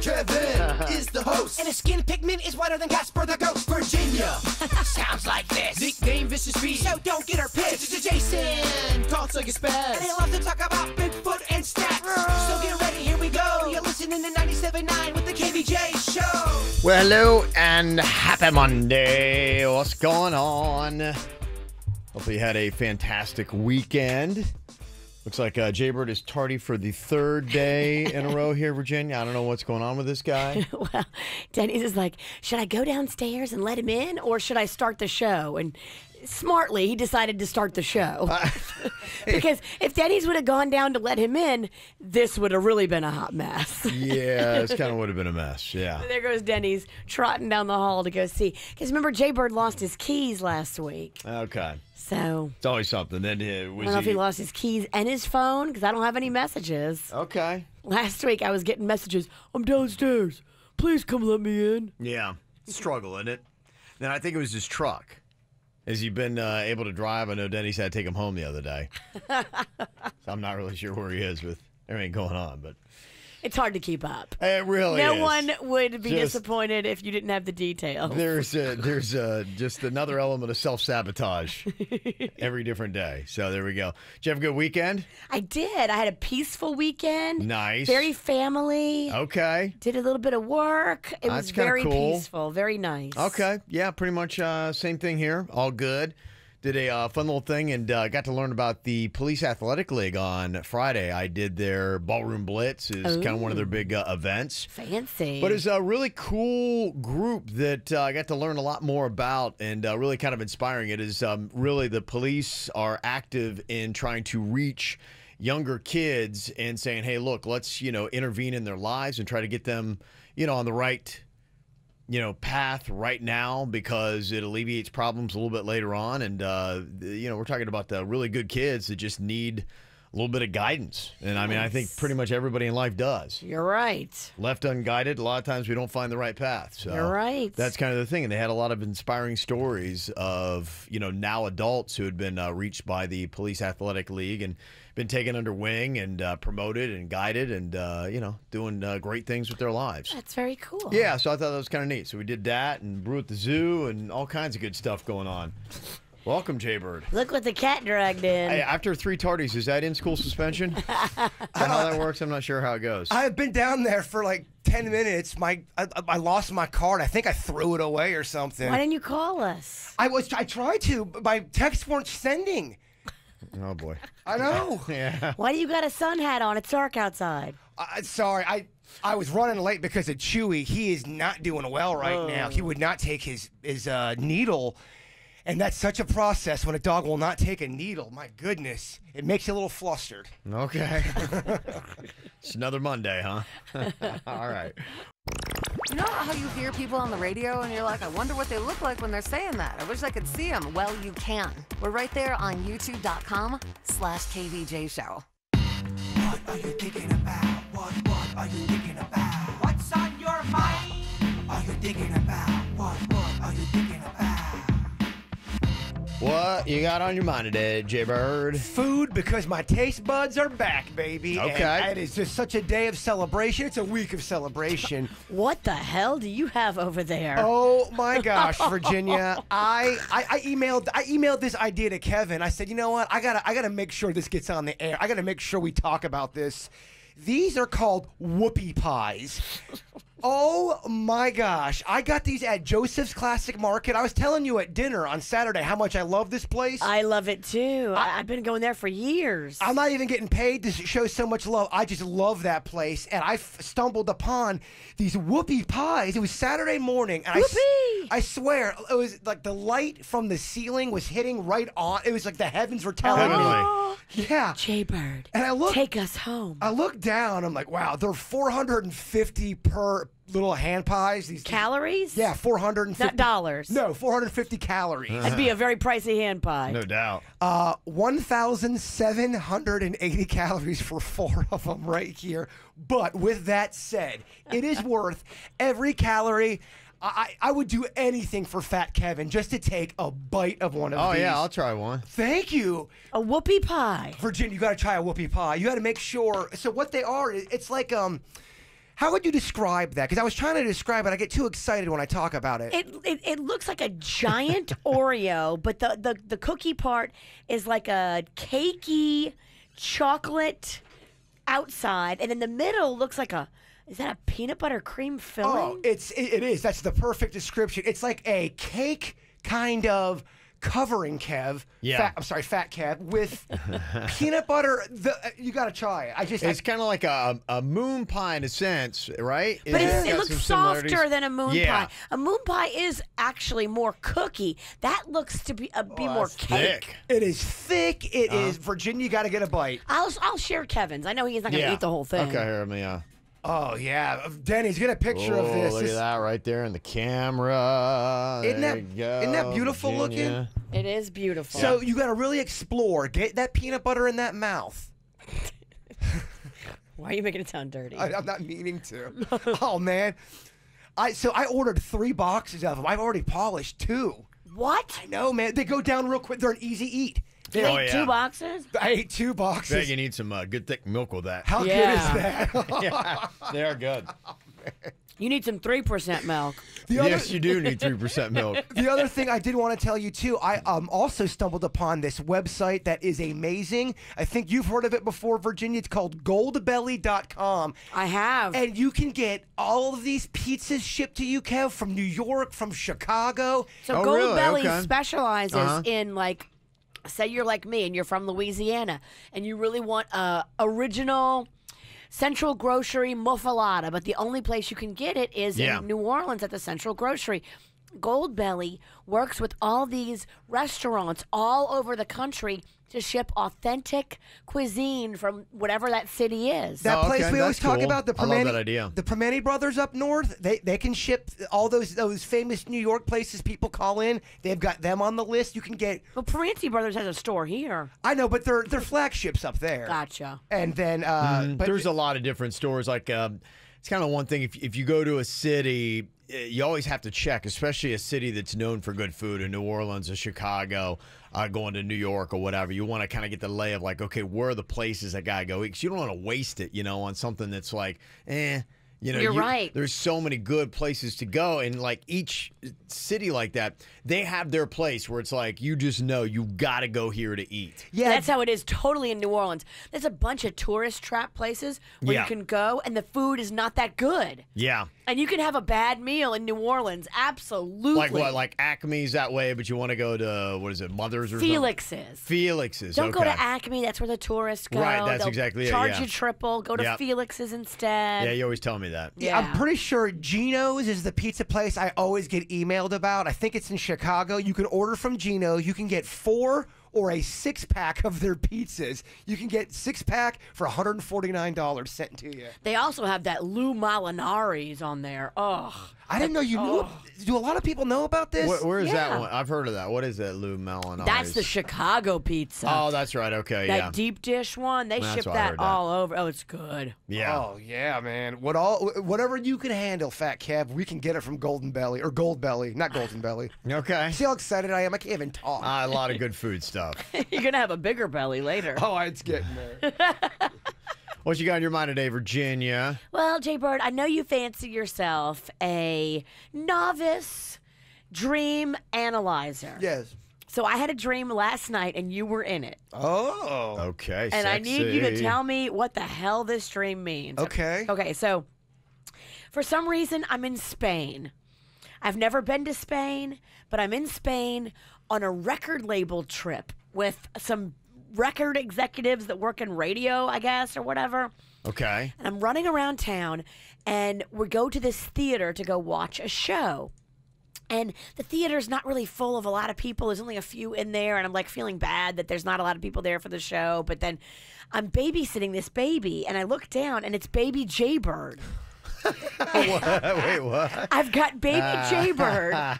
Kevin is the host, and his skin pigment is whiter than Casper the Ghost. Virginia Sounds like this. nickname Vicious Beast, So don't get her pissed. Jason talks like a And spaz. they love to talk about Bigfoot and stats. So get ready, here we go. You're listening to 97.9 with the KVJ Show. Well, hello and happy Monday. What's going on? Hope you had a fantastic weekend. Looks like Jaybird is tardy for the third day in a row here, Virginia. I don't know what's going on with this guy. Well, Denny's is like, should I go downstairs and let him in, or should I start the show? And smartly, he decided to start the show. Because if Denny's would have gone down to let him in, this would have really been a hot mess. Yeah, this kind of would have been a mess, yeah. There goes Denny's trotting down the hall to go see. Because remember, Jaybird lost his keys last week. Okay. So It's always something. Then I don't know if he lost his keys and his phone, because I don't have any messages. Okay. Last week, I was getting messages, I'm downstairs. Please come let me in. Yeah. Struggle, isn't it? Then I think it was his truck. Has he been able to drive? I know Denny's had to take him home the other day. So I'm not really sure where he is with everything going on, but It's hard to keep up. it really is. No one would be Just- disappointed if you didn't have the details. There's just another element of self-sabotage every different day. So there we go. Did you have a good weekend? I did. I had a peaceful weekend. Nice. Very family. Okay. Did a little bit of work. It That's was kinda very cool. peaceful. Very nice. Okay. Yeah, pretty much same thing here. All good. Did a fun little thing and got to learn about the Police Athletic League on Friday. I did their Ballroom Blitz. Is kind of one of their big events. Fancy. But it's a really cool group that I got to learn a lot more about and really kind of inspiring. It is really the police are active in trying to reach younger kids and saying, hey, look, let's, intervene in their lives and try to get them, on the right path right now, because it alleviates problems a little bit later on. And, we're talking about the really good kids that just need a little bit of guidance. And I mean, I think pretty much everybody in life does. You're right. Left unguided, a lot of times we don't find the right path. So You're right. That's kind of the thing. And they had a lot of inspiring stories of, now adults who had been reached by the Police Athletic League and been taken under wing and promoted and guided and, doing great things with their lives. That's very cool. Yeah, so I thought that was kind of neat. So we did that and brew at the zoo and all kinds of good stuff going on. Welcome, Jaybird. Look what the cat dragged in. Hey, after 3 tardies, is that in-school suspension? Is that how that works? I'm not sure how it goes. I've been down there for like 10 minutes. I lost my card. I think I threw it away or something. Why didn't you call us? I tried to, but my texts weren't sending. Oh, boy. I know. Yeah. Why do you got a sun hat on? It's dark outside. Sorry, I was running late because of Chewy. He is not doing well right now. He would not take his needle. And that's such a process when a dog will not take a needle. My goodness. It makes you a little flustered. Okay. It's another Monday, huh? All right. You know how you hear people on the radio and you're like, I wonder what they look like when they're saying that. I wish I could see them. Well, you can. We're right there on youtube.com/KVJ Show. What are you thinking about? What are you thinking about? What's on your mind? Are you thinking about? What are you thinking about? What you got on your mind today, Jaybird? Food, because my taste buds are back, baby. Okay. And it is just such a day of celebration. It's a week of celebration. What the hell do you have over there? Oh my gosh, Virginia! I emailed this idea to Kevin. I said, you know what? I gotta make sure this gets on the air. I gotta make sure we talk about this. These are called Whoopie Pies. Oh my gosh. I got these at Joseph's Classic Market. I was telling you at dinner on Saturday how much I love this place. I love it too. I've been going there for years. I'm not even getting paid to show so much love. I just love that place. And I stumbled upon these Whoopie Pies. It was Saturday morning. And I swear, it was like the light from the ceiling was hitting right on. It was like the heavens were telling me. Yeah. Jaybird, And take us home. I look down. I'm like, wow, they're $450 per little hand pies. These Calories? Yeah, 450. Not dollars. No, 450 calories. That'd be a very pricey hand pie. No doubt. 1,780 calories for 4 of them right here. But with that said, it is worth every calorie. I would do anything for Fat Kevin just to take a bite of one of these. Oh, yeah, I'll try one. Thank you. A Whoopie Pie. Virginia, you got to try a Whoopie Pie. You got to make sure. So what they are, it's like How would you describe that? Because I was trying to describe it. I get too excited when I talk about it. It looks like a giant Oreo, but the cookie part is like a cakey chocolate outside, and in the middle looks like is that a peanut butter cream filling? Oh, it is. That's the perfect description. It's like a cake kind of covering, Kev. Yeah. Fat Kev with peanut butter. You got to try it. It's kind of like a moon pie in a sense, right? But It's it got looks some similarities. softer than a moon Yeah. pie. A moon pie is actually more cookie. That looks to be more That's cake. thick. It is thick. It is. Virginia, you got to get a bite. I'll share Kevin's. I know he's not going to eat the whole thing. Okay, here, let me. Oh, yeah. Denny's, get a picture of this. Look at that right there in the camera. Isn't There that- you go, isn't that beautiful Virginia. It is beautiful. So you got to really explore. Get that peanut butter in that mouth. Why are you making it sound dirty? I'm not meaning to. Oh, man. I ordered 3 boxes of them. I've already polished 2. What? I know, man. They go down real quick. They're an easy eat. You Oh, ate yeah. 2 boxes? I ate 2 boxes. Bet you need some good thick milk with that. How Yeah. good is that? Yeah, they are good. You need some 3% milk. Yes, you do need 3% milk. The other thing I did want to tell you too, I also stumbled upon this website that is amazing. I think you've heard of it before, Virginia. It's called goldbelly.com. I have. And you can get all of these pizzas shipped to you, Kev, from New York, from Chicago. So Oh, Gold really? Belly Okay. specializes in like, say you're like me and you're from Louisiana and you really want original Central Grocery muffalata, but the only place you can get it is in New Orleans at the Central Grocery. Gold Belly works with all these restaurants all over the country to ship authentic cuisine from whatever that city is. That Oh, place okay, we always that's talk cool. about, the I love Primanti, that idea. the Primanti Brothers up north, they can ship all those famous New York places people call in. They've got them on the list. You can get, Well, Primanti Brothers has a store here. I know, but they're flagships up there. Gotcha. And then, but There's a lot of different stores. Like, it's kind of one thing. If you go to a city, you always have to check, especially a city that's known for good food, in New Orleans or Chicago, going to New York or whatever. You want to kind of get the lay of like, okay, where are the places I gotta go? Because you don't want to waste it, on something that's like, You're right. There's so many good places to go, and like each city like that, they have their place where it's like you just know you got to go here to eat. yeah, That's how it is totally in New Orleans. There's a bunch of tourist trap places where Yeah. you can go and the food is not that good. Yeah. And you can have a bad meal in New Orleans. Absolutely. Like what? Like Acme's that way, but you want to go to, what is it, Mother's or Felix's. something? Felix's. Don't okay. go to Acme. That's where the tourists go. Right, that's They'll exactly it, charge yeah. you triple. Go to Yep. Felix's instead. Yeah, you always tell me that. Yeah. I'm pretty sure Gino's is the pizza place I always get emailed about. I think it's in Chicago. You can order from Gino's. You can get 4 or a 6-pack of their pizzas. You can get 6-pack for $149 sent to you. They also have that Lou Molinari's on there. Oh, I didn't know you knew. Do a lot of people know about this? Where is Yeah. that one? I've heard of that. What is that, Lou Molinari's? that's the Chicago pizza. Oh, that's right. Okay, that yeah. deep dish one. They That's ship why I that heard that. all over. Oh, it's good. Yeah. Oh yeah, man. Whatever you can handle, Fat Kev, we can get it from Golden Belly or Gold Belly, not Golden Belly. Okay. See how excited I am? I can't even talk. A lot of good food stuff. You're gonna have a bigger belly later. Oh, it's getting there. What you got in your mind today, Virginia? Well, Jay Bird, I know you fancy yourself a novice dream analyzer. Yes. So I had a dream last night, and you were in it. Oh. Okay, And I need you to sexy. tell me what the hell this dream means. Okay. Okay, so for some reason, I'm in Spain. I've never been to Spain, but I'm in Spain on a record label trip with some record executives that work in radio, I guess, or whatever. Okay. And I'm running around town, and we go to this theater to go watch a show. And the theater's not really full of a lot of people. There's only a few in there, and I'm like feeling bad that there's not a lot of people there for the show. But then I'm babysitting this baby, and I look down, and it's baby Jaybird. Wait, what? I've got baby Jaybird.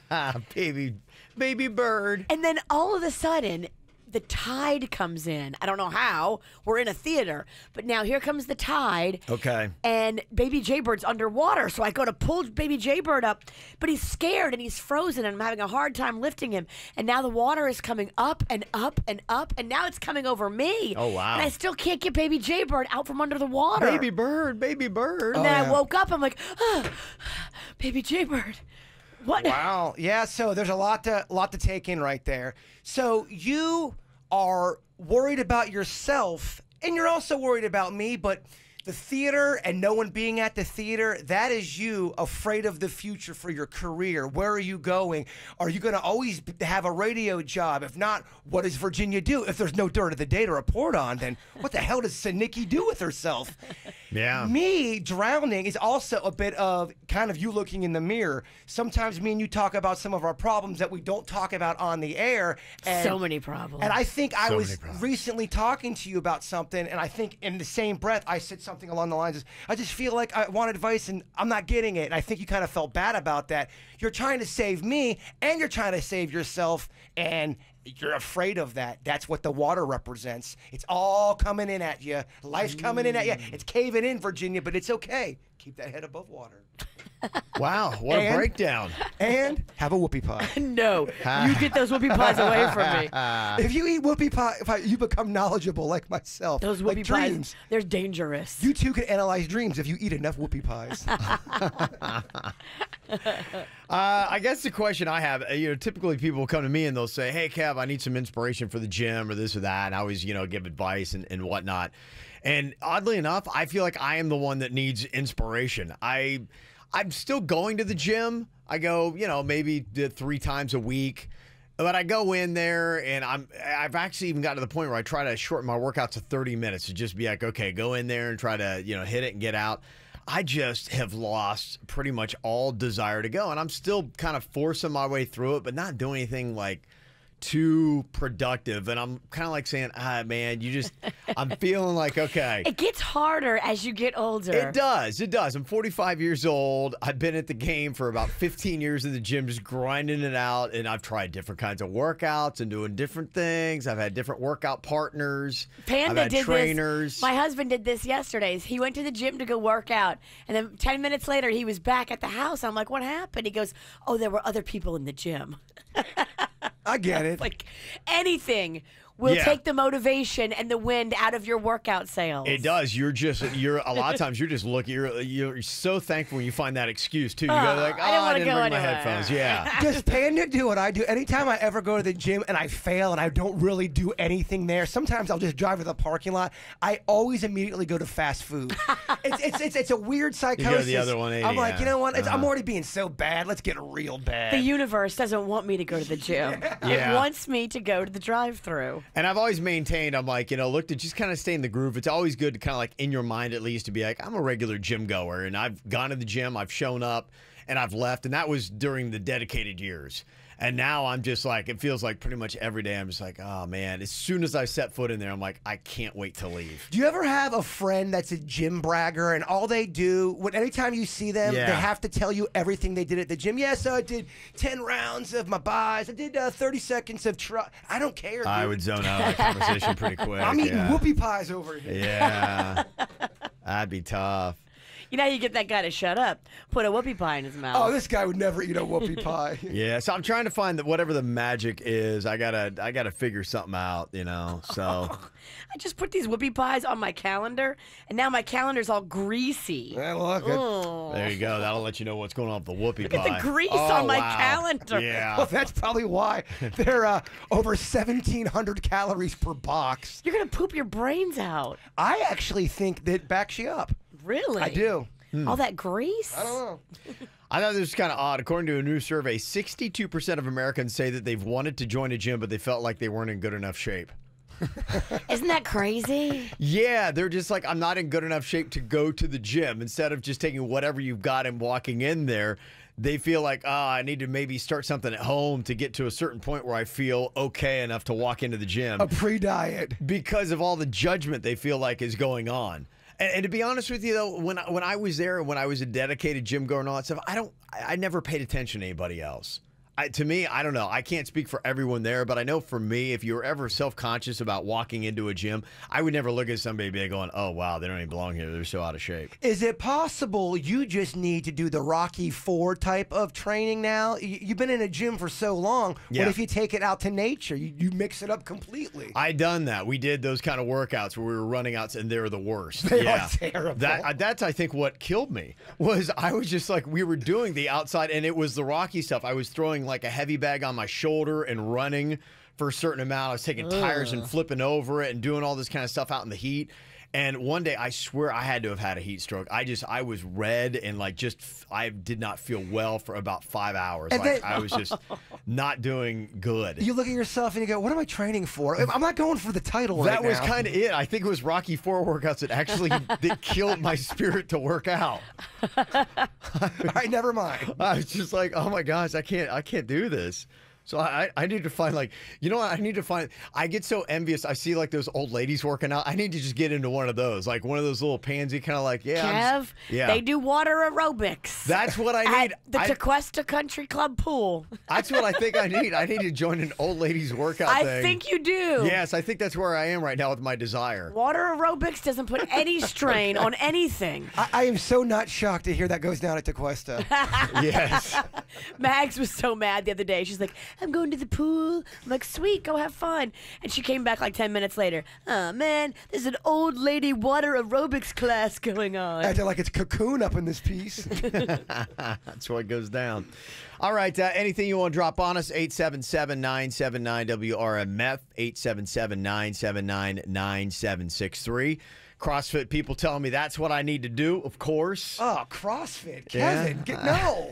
baby bird. And then all of a sudden, the tide comes in. I don't know how. We're in a theater, but now here comes the tide. Okay. And baby Jaybird's underwater, so I go to pull baby Jaybird up, but he's scared and he's frozen, and I'm having a hard time lifting him. And now the water is coming up and up and up, and now it's coming over me. Oh, wow. And I still can't get baby Jaybird out from under the water. Baby bird, baby bird. And then I woke up. I'm like, baby Jaybird. What? Wow. Yeah, so there's a lot to take in right there. So you are worried about yourself, and you're also worried about me, but the theater and no one being at the theater, that is you afraid of the future for your career. Where are you going? Are you going to always have a radio job? If not, what does Virginia do? If there's no Dirt of the Day to report on, then what the hell does Sanicki do with herself? Yeah. Me drowning is also a bit of kind of you looking in the mirror. Sometimes me and you talk about some of our problems that we don't talk about on the air. And, So many problems. And I think I So was many problems. recently talking to you about something, and I think in the same breath I said something along the lines of, I just feel like I want advice and I'm not getting it. And I think you kind of felt bad about that. You're trying to save me and you're trying to save yourself, and you're afraid of that. That's what the water represents. It's all coming in at you. Life's coming in at you. It's caving in, Virginia, but it's okay. Keep that head above water. Wow, what a And- breakdown. And have a whoopie pie. No, you get those whoopie pies away from me. If you eat whoopie pie, you become knowledgeable like myself. Those like whoopie dreams. pies, they're dangerous. You too can analyze dreams if you eat enough whoopie pies. I guess the question I have, typically people will come to me and they'll say, hey, Kev, I need some inspiration for the gym or this or that. And I always, give advice and whatnot. And oddly enough, I feel like I am the one that needs inspiration. I'm still going to the gym. I go, maybe 3 times a week. But I go in there and I've actually even gotten to the point where I try to shorten my workout to 30 minutes to just be like, okay, go in there and try to, hit it and get out. I just have lost pretty much all desire to go. And I'm still kind of forcing my way through it, but not doing anything like too productive. And I'm kind of like saying, man, I'm feeling like, okay. It gets harder as you get older. It does. It does. I'm 45 years old. I've been at the game for about 15 years in the gym, just grinding it out. And I've tried different kinds of workouts and doing different things. I've had different workout partners. Panda I've had did trainers. this. My husband did this yesterday. He went to the gym to go work out, and then 10 minutes later, he was back at the house. I'm like, what happened? He goes, oh, there were other people in the gym. I get it. Like anything will take the motivation and the wind out of your workout sails. It does. You're a lot of times you're just looking. You're so thankful when you find that excuse too. You go like, I didn't wanna didn't go bring my anywhere. headphones. Yeah. Does Panda do what I do? Anytime I ever go to the gym and I fail and I don't really do anything there, sometimes I'll just drive to the parking lot. I always immediately go to fast food. It's a weird psychosis. the other 180, I'm like, yeah. you know what? I'm already being so bad. Let's get real bad. The universe doesn't want me to go to the gym. Yeah. It wants me to go to the drive-thru. And I've always maintained, I'm like, look to just kind of stay in the groove. It's always good to kind of like in your mind at least to be like, I'm a regular gym goer, and I've gone to the gym, I've shown up, and I've left, and that was during the dedicated years. And now I'm just like, it feels like pretty much every day I'm just like, oh man, as soon as I set foot in there, I'm like, I can't wait to leave. Do you ever have a friend that's a gym bragger and all they do, anytime you see them, Yeah. they have to tell you everything they did at the gym? Yeah, so I did 10 rounds of my buys. I did 30 seconds of I don't care, dude. I would zone out of that conversation pretty quick. I'm eating yeah. whoopie pies over here. Yeah. That'd be tough. You know how you get that guy to shut up? Put a whoopie pie in his mouth. Oh, this guy would never eat a whoopie pie. Yeah, so I'm trying to find that whatever the magic is, I gotta figure something out, So I just put these whoopie pies on my calendar, and now my calendar's all greasy. Yeah, look, Oh. there you go. That'll let you know what's going on with the whoopie Look pie. at the grease Oh, on my wow. calendar. Yeah. well, that's probably why they're over 1,700 calories per box. You're going to poop your brains out. I actually think that backs you up. Really? I do. All that grease? I don't know. I thought this was kind of odd. According to a new survey, 62% of Americans say that they've wanted to join a gym, but they felt like they weren't in good enough shape. Isn't that crazy? Yeah, they're just like, I'm not in good enough shape to go to the gym. Instead of just taking whatever you've got and walking in there, they feel like, I need to maybe start something at home to get to a certain point where I feel okay enough to walk into the gym. A pre-diet. Because of all the judgment they feel like is going on. And to be honest with you, though, when I was there, when I was a dedicated gym goer and all that stuff, I never paid attention to anybody else. To me, I don't know. I can't speak for everyone there, but I know for me, if you're ever self-conscious about walking into a gym, I would never look at somebody big going, oh, wow, they don't even belong here. They're so out of shape. Is it possible you just need to do the Rocky IV type of training now? You've been in a gym for so long. Yeah. What if you take it out to nature? You mix it up completely. I done that. We did those kind of workouts where we were running out, and they were the worst. They are terrible. That's, I think, what killed me was I was just like, we were doing the outside, and it was the Rocky stuff. I was throwing like a heavy bag on my shoulder and running for a certain amount. I was taking tires and flipping over it and doing all this kind of stuff out in the heat. And one day, I swear I had to have had a heat stroke. I was red and I did not feel well for about 5 hours. And then, I was just not doing good. You look at yourself and you go, what am I training for? I'm not going for the title right now. That was kind of it. I think it was Rocky IV workouts that killed my spirit to work out. All right, never mind. I was just like, oh my gosh, I can't do this. So I need to find I get so envious. I see like those old ladies working out. I need to just get into one of those, like one of those little pansy kind of like, Kev, they do water aerobics. That's what I need. At the Tequesta Country Club pool. That's what I think I need. I need to join an old ladies workout thing. I think you do. Yes, I think that's where I am right now with my desire. Water aerobics doesn't put any strain on anything. I am so not shocked to hear that goes down at Tequesta. Yes. Mags was so mad the other day. She's like, I'm going to the pool. I'm like, sweet, go have fun. And she came back like 10 minutes later. Oh, man, there's an old lady water aerobics class going on. Acting like it's Cocoon up in this piece. That's what goes down. All right, anything you want to drop on us, 877-979-WRMF, 877-979-9763. CrossFit people telling me that's what I need to do, of course. Oh, CrossFit. Kevin, no.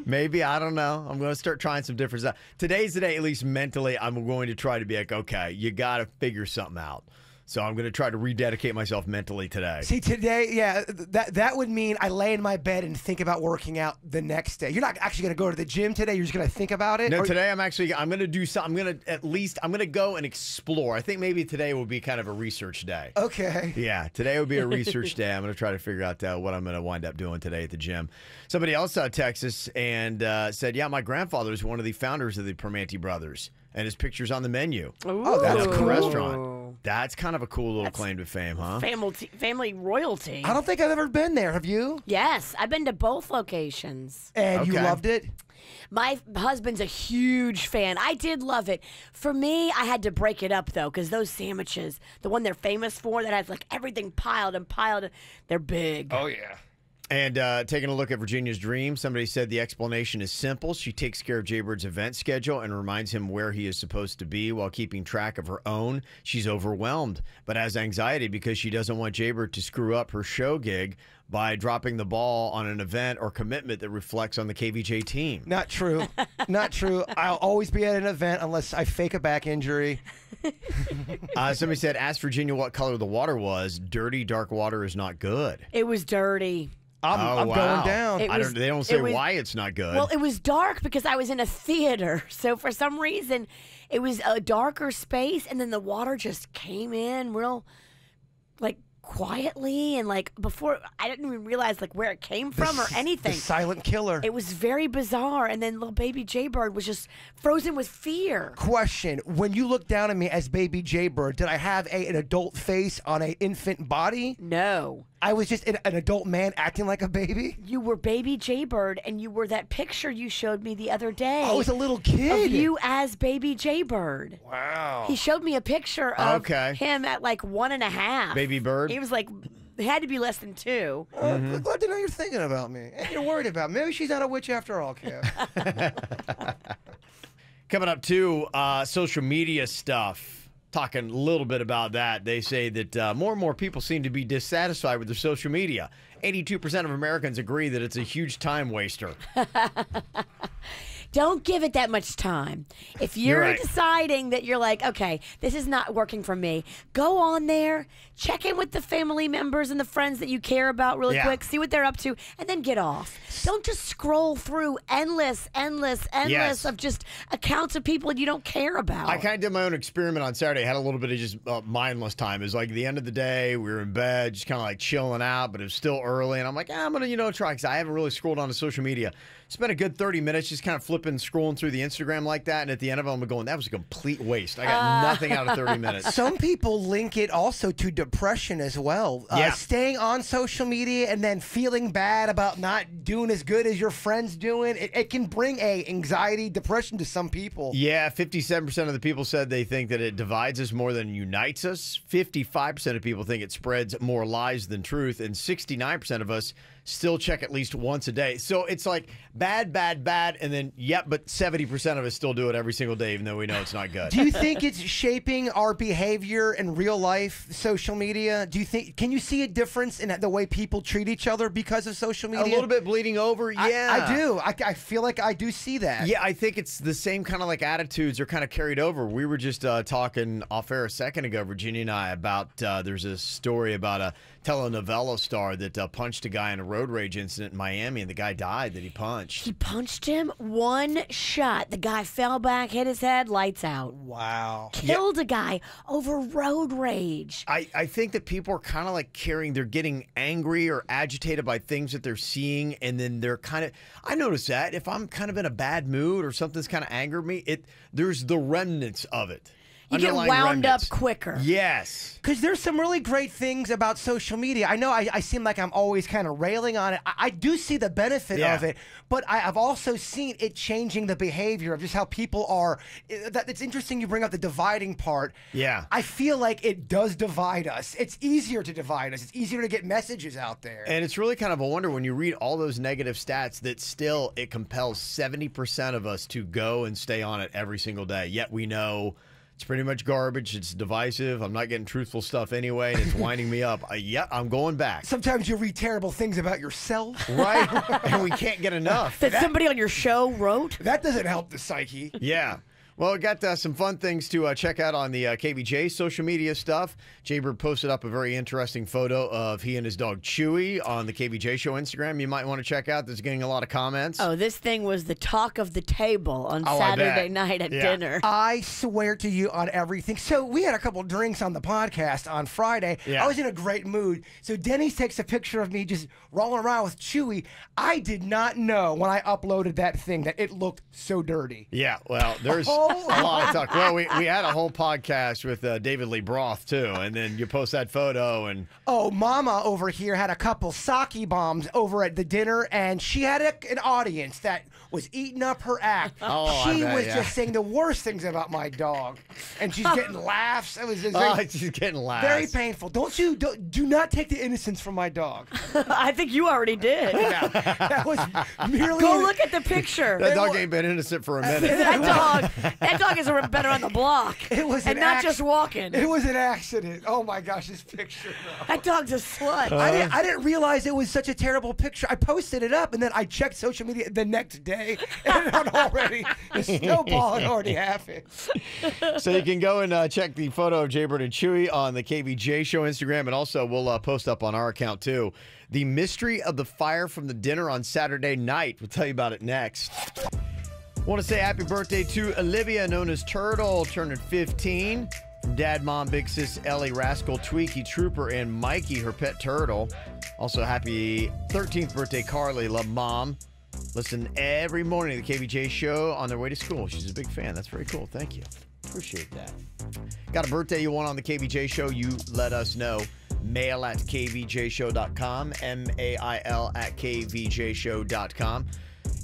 Maybe, I don't know. I'm going to start trying some different stuff. Today's the day, at least mentally, I'm going to try to be like, okay, you got to figure something out. So I'm going to try to rededicate myself mentally today. See, today, yeah, that would mean I lay in my bed and think about working out the next day. You're not actually going to go to the gym today. You're just going to think about it. No, today I'm going to do something. I'm going to go and explore. I think maybe today will be kind of a research day. Okay. Yeah, today will be a research day. I'm going to try to figure out what I'm going to wind up doing today at the gym. Somebody else texted us and said, yeah, my grandfather is one of the founders of the Primanti Brothers. And his picture's on the menu. Oh, that's cool. Restaurant. That's kind of a cool little claim to fame, huh? Family royalty. I don't think I've ever been there. Have you? Yes, I've been to both locations. And you loved it? My husband's a huge fan. I did love it. For me, I had to break it up, though, because those sandwiches, the one they're famous for that has like everything piled and piled, they're big. Oh, yeah. And taking a look at Virginia's dream, somebody said the explanation is simple. She takes care of Jaybird's event schedule and reminds him where he is supposed to be while keeping track of her own. She's overwhelmed, but has anxiety because she doesn't want Jaybird to screw up her show gig by dropping the ball on an event or commitment that reflects on the KVJ team. Not true. Not true. I'll always be at an event unless I fake a back injury. Somebody said, ask Virginia what color the water was. Dirty, dark water is not good. It was dirty. I'm going down. They don't say why it's not good. Well, it was dark because I was in a theater. So for some reason, it was a darker space, and then the water just came in real, like, quietly, and like before I didn't even realize like where it came from or anything. The silent killer. It was very bizarre, and then little baby Jaybird was just frozen with fear. Question: when you looked down at me as baby Jaybird, did I have an adult face on an infant body? No. I was just an adult man acting like a baby? You were baby Jaybird, and you were that picture you showed me the other day. I was a little kid. Of you as baby Jaybird. Wow. He showed me a picture of him at like 1.5. Baby bird? He was like, it had to be less than 2. Glad to know you're thinking about me. And you're worried about me. Maybe she's not a witch after all, Kev. Coming up, too, social media stuff. Talking a little bit about that. They say that more and more people seem to be dissatisfied with their social media. 82% of Americans agree that it's a huge time waster. Don't give it that much time. If you're right. deciding that you're like, okay, this is not working for me, go on there, check in with the family members and the friends that you care about really quick, see what they're up to, and then get off. Don't just scroll through endless of just accounts of people you don't care about. I kind of did my own experiment on Saturday. I had a little bit of just mindless time. It was like the end of the day. We were in bed, just kind of like chilling out, but it was still early. And I'm like, I'm going to, try, because I haven't really scrolled onto social media. Spent a good 30 minutes just kind of flipping, scrolling through the Instagram like that. And at the end of it, I'm going, that was a complete waste. I got nothing out of 30 minutes. Some people link it also to depression as well. Staying on social media and then feeling bad about not doing as good as your friends doing, it can bring anxiety, depression to some people. Yeah, 57% of the people said they think that it divides us more than unites us. 55% of people think it spreads more lies than truth. And 69% of us still check at least once a day. So it's like bad, and then, but 70% of us still do it every single day, even though we know it's not good. Do you think it's shaping our behavior in real life, social media? Can you see a difference in the way people treat each other because of social media? A little bit bleeding over, yeah. I do. I feel like I do see that. Yeah, I think it's the same kind of like attitudes are kind of carried over. We were just talking off air a second ago, Virginia and I, about there's a story about a telenovela star that punched a guy in a road rage incident in Miami, and the guy died that he punched. He punched him, one shot. The guy fell back, hit his head, lights out. Wow. Killed a guy over road rage. I think that people are kind of like they're getting angry or agitated by things that they're seeing, and then they're kind of, I notice that if I'm kind of in a bad mood or something's kind of angered me, there's the remnants of it. You get wound up quicker. Yes. Because there's some really great things about social media. I know I seem like I'm always kind of railing on it. I do see the benefit of it, but I've also seen it changing the behavior of just how people are. It's interesting you bring up the dividing part. Yeah. I feel like it does divide us. It's easier to divide us. It's easier to get messages out there. And it's really kind of a wonder when you read all those negative stats that still it compels 70% of us to go and stay on it every single day. Yet we know it's pretty much garbage. It's divisive. I'm not getting truthful stuff anyway, and it's winding me up. I'm going back. Sometimes you read terrible things about yourself. Right? And we can't get enough. That somebody on your show wrote? That doesn't help the psyche. Yeah. Well, we got some fun things to check out on the KVJ social media stuff. Jaybird posted up a very interesting photo of he and his dog Chewy on the KVJ show Instagram. You might want to check out. That's getting a lot of comments. Oh, this thing was the talk of the table on Saturday night at dinner. I swear to you on everything. So we had a couple drinks on the podcast on Friday. Yeah. I was in a great mood. So Denny's takes a picture of me just rolling around with Chewy. I did not know when I uploaded that thing that it looked so dirty. Yeah, well, there's a lot of talk. Well, we had a whole podcast with David Lee Roth, too, and then you post that photo. And oh, Mama over here had a couple sake bombs over at the dinner, and she had an audience that was eating up her act. She was just saying the worst things about my dog, and she's getting laughs. It was she's getting laughs. Very painful. Do not take the innocence from my dog. I think you already did. Yeah, that was merely. Go look at the picture. That dog ain't been innocent for a minute. That dog is better on the block. It was and not just walking. It was an accident. Oh my gosh, this picture. Though. That dog's a slut. I didn't realize it was such a terrible picture. I posted it up, and then I checked social media the next day, and the snowball had already happened. So you can go and check the photo of Jaybird and Chewy on the KVJ show Instagram, and also we'll post up on our account too. The mystery of the fire from the dinner on Saturday night. We'll tell you about it next. Want to say happy birthday to Olivia, known as Turtle, turning 15. From Dad, Mom, Big Sis, Ellie, Rascal, Tweaky, Trooper, and Mikey, her pet turtle. Also, happy 13th birthday, Carly. Love Mom. Listen every morning to the KVJ show on their way to school. She's a big fan. That's very cool. Thank you. Appreciate that. Got a birthday you want on the KVJ show? You let us know. Mail at kvjshow.com. MAIL at kvjshow.com.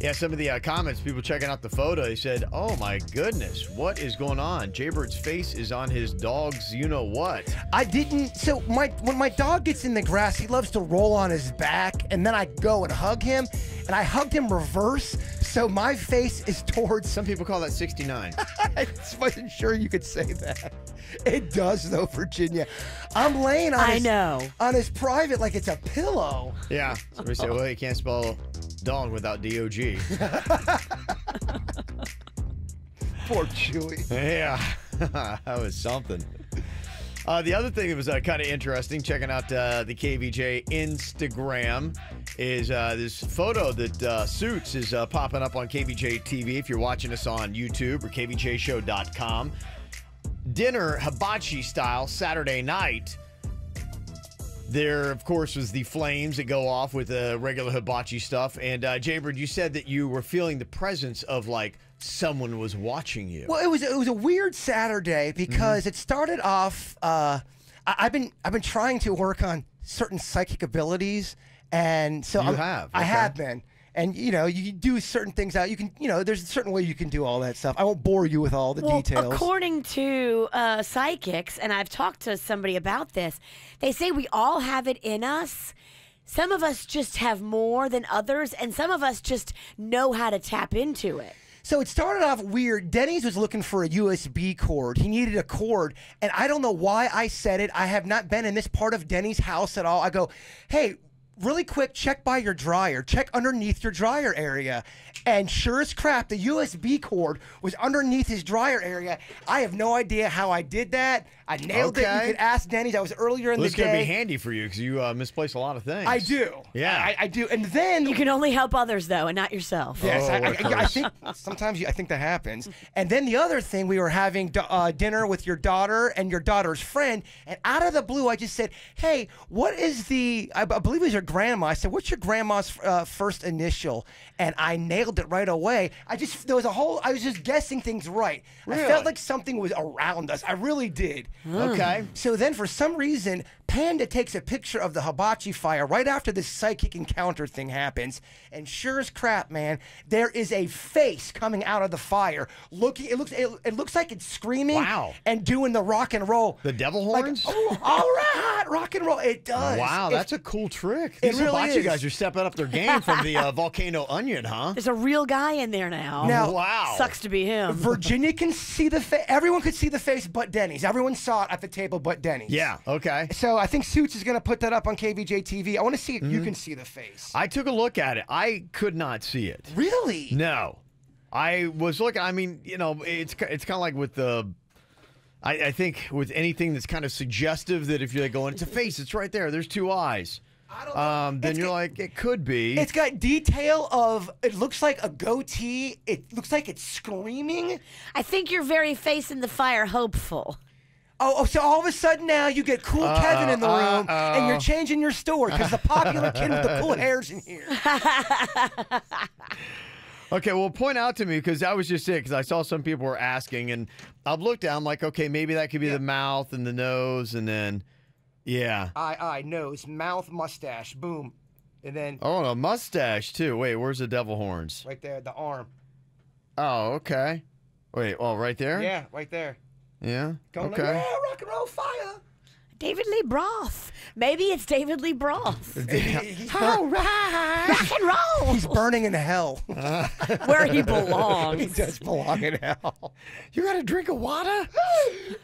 Yeah, some of the comments, people checking out the photo, they said, oh my goodness, what is going on? Jaybird's face is on his dog's you-know-what. I didn't, so when my dog gets in the grass, he loves to roll on his back, and then I go and hug him, and I hugged him reverse, so my face is towards... Some people call that 69. I just wasn't sure you could say that. It does, though, Virginia. I'm laying on his private like it's a pillow. Yeah. Somebody say, well, you can't spell dog without D-O-G. Poor Chewy. Yeah, that was something. The other thing that was kind of interesting, checking out the KVJ Instagram, is this photo that Suits is popping up on KVJ TV if you're watching us on YouTube or kvjshow.com. Dinner, hibachi style, Saturday night. There, of course, was the flames that go off with the regular hibachi stuff. And, Jaybird, you said that you were feeling the presence of, like, someone was watching you. Well, it was a weird Saturday because it started off. I've been trying to work on certain psychic abilities, and so I have been. And you know, you do certain things out. You can, you know, there's a certain way you can do all that stuff. I won't bore you with all the details. According to psychics, and I've talked to somebody about this, they say we all have it in us. Some of us just have more than others, and some of us just know how to tap into it. So it started off weird. Denny's was looking for a USB cord. He needed a cord, and I don't know why I said it. I have not been in this part of Denny's house at all. I go, hey, really quick, check by your dryer. Check underneath your dryer area. And sure as crap, the USB cord was underneath his dryer area. I have no idea how I did that. I nailed it. You could ask Denny's. I was earlier in the day. This is going to be handy for you because you misplace a lot of things. I do. Yeah. I do. And then... You can only help others, though, and not yourself. Yes, I think sometimes I think that happens. And then the other thing, we were having dinner with your daughter and your daughter's friend, and out of the blue, I just said, hey, what is the... I believe it was your grandma. I said, what's your grandma's first initial? And I nailed it right away. I was just guessing things right. Really? I felt like something was around us. I really did. Okay. So then for some reason, Panda takes a picture of the hibachi fire right after this psychic encounter thing happens. And sure as crap, man, there is a face coming out of the fire. It looks like it's screaming and doing the rock and roll. The devil horns? Like, oh, all right, rock and roll. It does. Wow, that's a cool trick. These hibachi guys are stepping up their game from the volcano onion, huh? There's a real guy in there now. Wow. Sucks to be him. Virginia can see the face. Everyone could see the face but Denny's. Everyone saw it at the table but Denny's. Yeah, okay. So I think Suits is going to put that up on KVJ TV. I want to see if you can see the face. I took a look at it. I could not see it. Really? No. I was looking, I mean, you know, it's kind of like with the... I think with anything that's kind of suggestive that if you're like going, it's a face, it's right there, there's two eyes. I don't know. Then you're like, it could be. It's got detail of, it looks like a goatee. It looks like it's screaming. I think you're very facing the fire hopeful. Oh, so all of a sudden now you get cool Kevin in the room and you're changing your story because the popular kid with the cool hair's in here. Okay, well, point out to me, because I was just it, because I saw some people were asking, and I've looked down, I'm like, okay, maybe that could be the mouth and the nose, and then, Eye, nose, mouth, mustache, boom. And then... Oh, a mustache, too. Wait, where's the devil horns? Right there, the arm. Oh, okay. Wait, right there? Yeah, right there. Yeah? Going like, yeah, rock and roll fire. David Lee Broth. Maybe it's David Lee Broth. All right. Rock and roll. He's burning in hell. Where he belongs. He does belong in hell. You got a drink of water?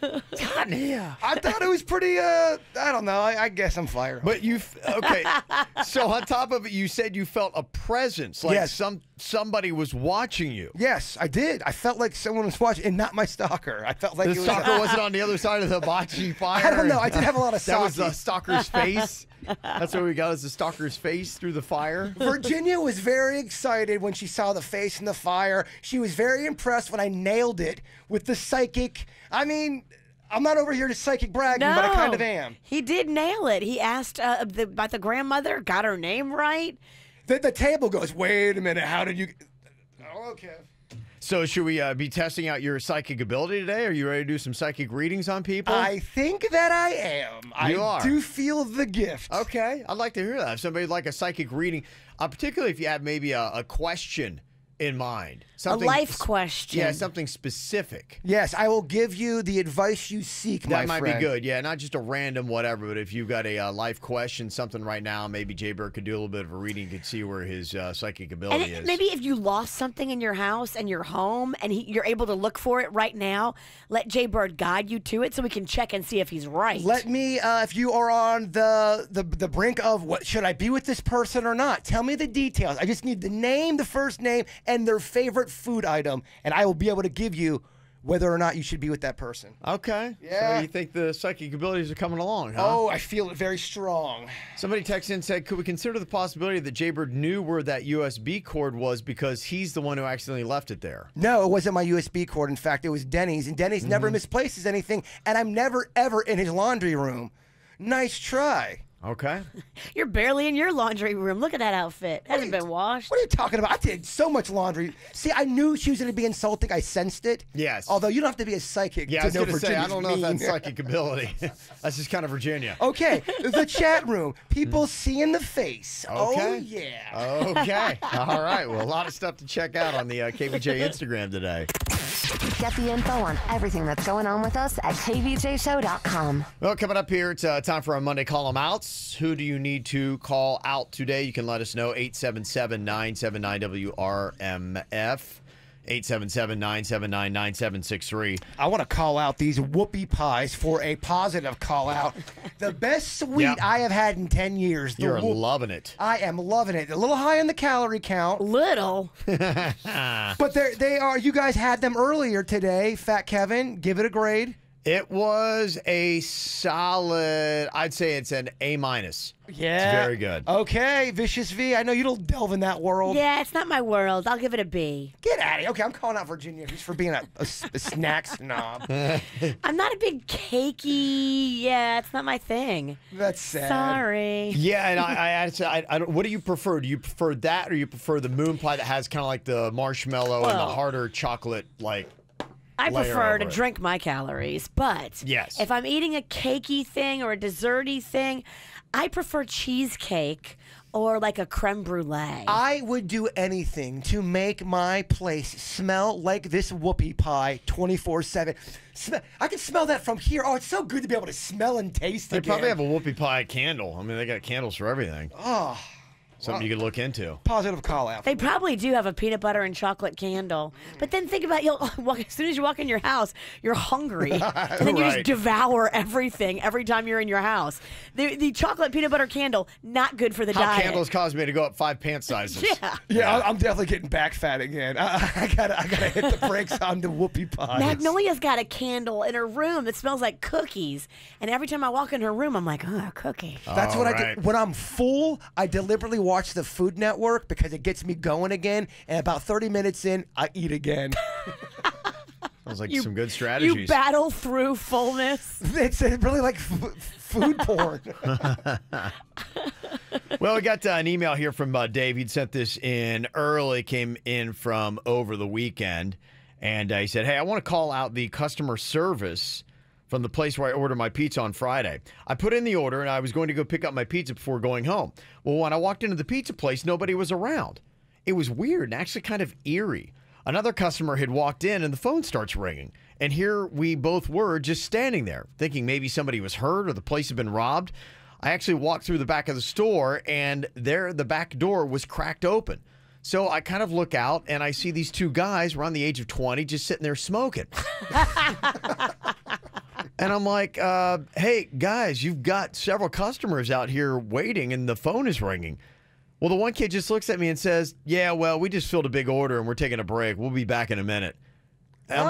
It's hot in here. I thought it was pretty, I don't know. I guess I'm fired. But okay. So on top of it, you said you felt a presence, like somebody was watching you. Yes, I did. I felt like someone was watching, and not my stalker. I felt like the stalker wasn't on the other side of the hibachi fire. I don't know. I did have a lot of That was the stalker's face. That's what we got, is the stalker's face through the fire. Virginia was very excited when she saw the face in the fire. She was very impressed when I nailed it with the psychic. I mean, I'm not over here to psychic bragging, but I kind of am. He did nail it. He asked about the grandmother, got her name right. The table goes, wait a minute, how did you... Oh, okay. So should we be testing out your psychic ability today? Are you ready to do some psychic readings on people? I think that I am. I do feel the gift. Okay, I'd like to hear that. If somebody'd like a psychic reading, particularly if you have maybe a question in mind. Something, a life question. Yeah, something specific. Yes, I will give you the advice you seek, my friend. That might be good. Yeah, not just a random whatever, but if you've got a life question, something right now, maybe Jay Bird could do a little bit of a reading. You could see where his psychic ability is. Maybe if you lost something in your house and your home and you're able to look for it right now, let Jay Bird guide you to it so we can check and see if he's right. Let me, if you are on the brink of, should I be with this person or not? Tell me the details. I just need the name, the first name, and their favorite food item, and I will be able to give you whether or not you should be with that person. Okay. Yeah. So you think the psychic abilities are coming along, huh? Oh, I feel it very strong. Somebody texted in and said, could we consider the possibility that Jaybird knew where that USB cord was because he's the one who accidentally left it there? No, it wasn't my USB cord. In fact, it was Denny's, and Denny's never misplaces anything, and I'm never, ever in his laundry room. Nice try. Okay. You're barely in your laundry room. Look at that outfit. Hasn't been washed. What are you talking about? I did so much laundry. See, I knew she was going to be insulting. I sensed it. Yes. Although you don't have to be a psychic Yeah, I to was know going to say, I Virginia's don't know if that's mean. psychic ability. That's just kind of Virginia. Okay, the chat room. People see in the face. Oh, Okay. yeah. Okay. All right. Well, a lot of stuff to check out on the KVJ Instagram today. Get the info on everything that's going on with us at kvjshow.com. Well, coming up here, it's time for our Monday Call 'em Outs. Who do you need to call out today? You can let us know, 877-979-WRMF, 877-979-9763. I want to call out these Whoopie Pies for a positive call out. The best sweet Yep. I have had in 10 years. The You're Whoop- loving it. I am loving it. A little high on the calorie count, Little. but they are. You guys had them earlier today. Fat Kevin, give it a grade. It was a solid, I'd say it's an A-. It's Yeah. very good. Okay, Vicious V, I know you don't delve in that world. Yeah, it's not my world. I'll give it a B. Get out of here. Okay, I'm calling out Virginia just for being a snack snob. I'm not a big cakey. Yeah, it's not my thing. That's sad. Sorry. Yeah, and I don't, what do you prefer? Do you prefer that or you prefer the moon pie that has kind of like the marshmallow and the Well, harder chocolate, like, I layer prefer over to it? drink my calories, but Yes. if I'm eating a cakey thing or a desserty thing, I prefer cheesecake or like a creme brulee. I would do anything to make my place smell like this Whoopie Pie 24/7. I can smell that from here. Oh, it's so good to be able to smell and taste They again. probably have a Whoopie Pie candle. I mean, they got candles for everything. Oh, Something you could look into. positive call out. They probably do have a peanut butter and chocolate candle. But then think about, you'll walk, as soon as you walk in your house, you're hungry. And then you just Right. devour everything every time you're in your house. The chocolate peanut butter candle, not good for the Hot diet. candles caused me to go up 5 pant sizes. Yeah. Yeah, I'm definitely getting back fat again. I gotta hit the brakes on the Whoopie Pie. Magnolia's got a candle in her room that smells like cookies. And every time I walk in her room, I'm like, oh, a cookie. That's what I Alright. do. When I'm full, I deliberately watch the Food Network because it gets me going again. And about 30 minutes in, I eat again. Sounds like You- some good You strategies. battle through fullness. It's really like food porn. Well, we got an email here from Dave. He'd sent this in early, came in from over the weekend. And he said, hey, I want to call out the customer service from the place where I ordered my pizza on Friday. I put in the order, and I was going to go pick up my pizza before going home. Well, when I walked into the pizza place, nobody was around. It was weird and actually kind of eerie. Another customer had walked in, and the phone starts ringing. And here we both were just standing there, thinking maybe somebody was hurt or the place had been robbed. I actually walked through the back of the store, and there the back door was cracked open. So I kind of look out, and I see these two guys around the age of 20 just sitting there smoking. And I'm like, hey, guys, you've got several customers out here waiting, and the phone is ringing. Well, the one kid just looks at me and says, yeah, well, we just filled a big order, and we're taking a break. We'll be back in a minute. And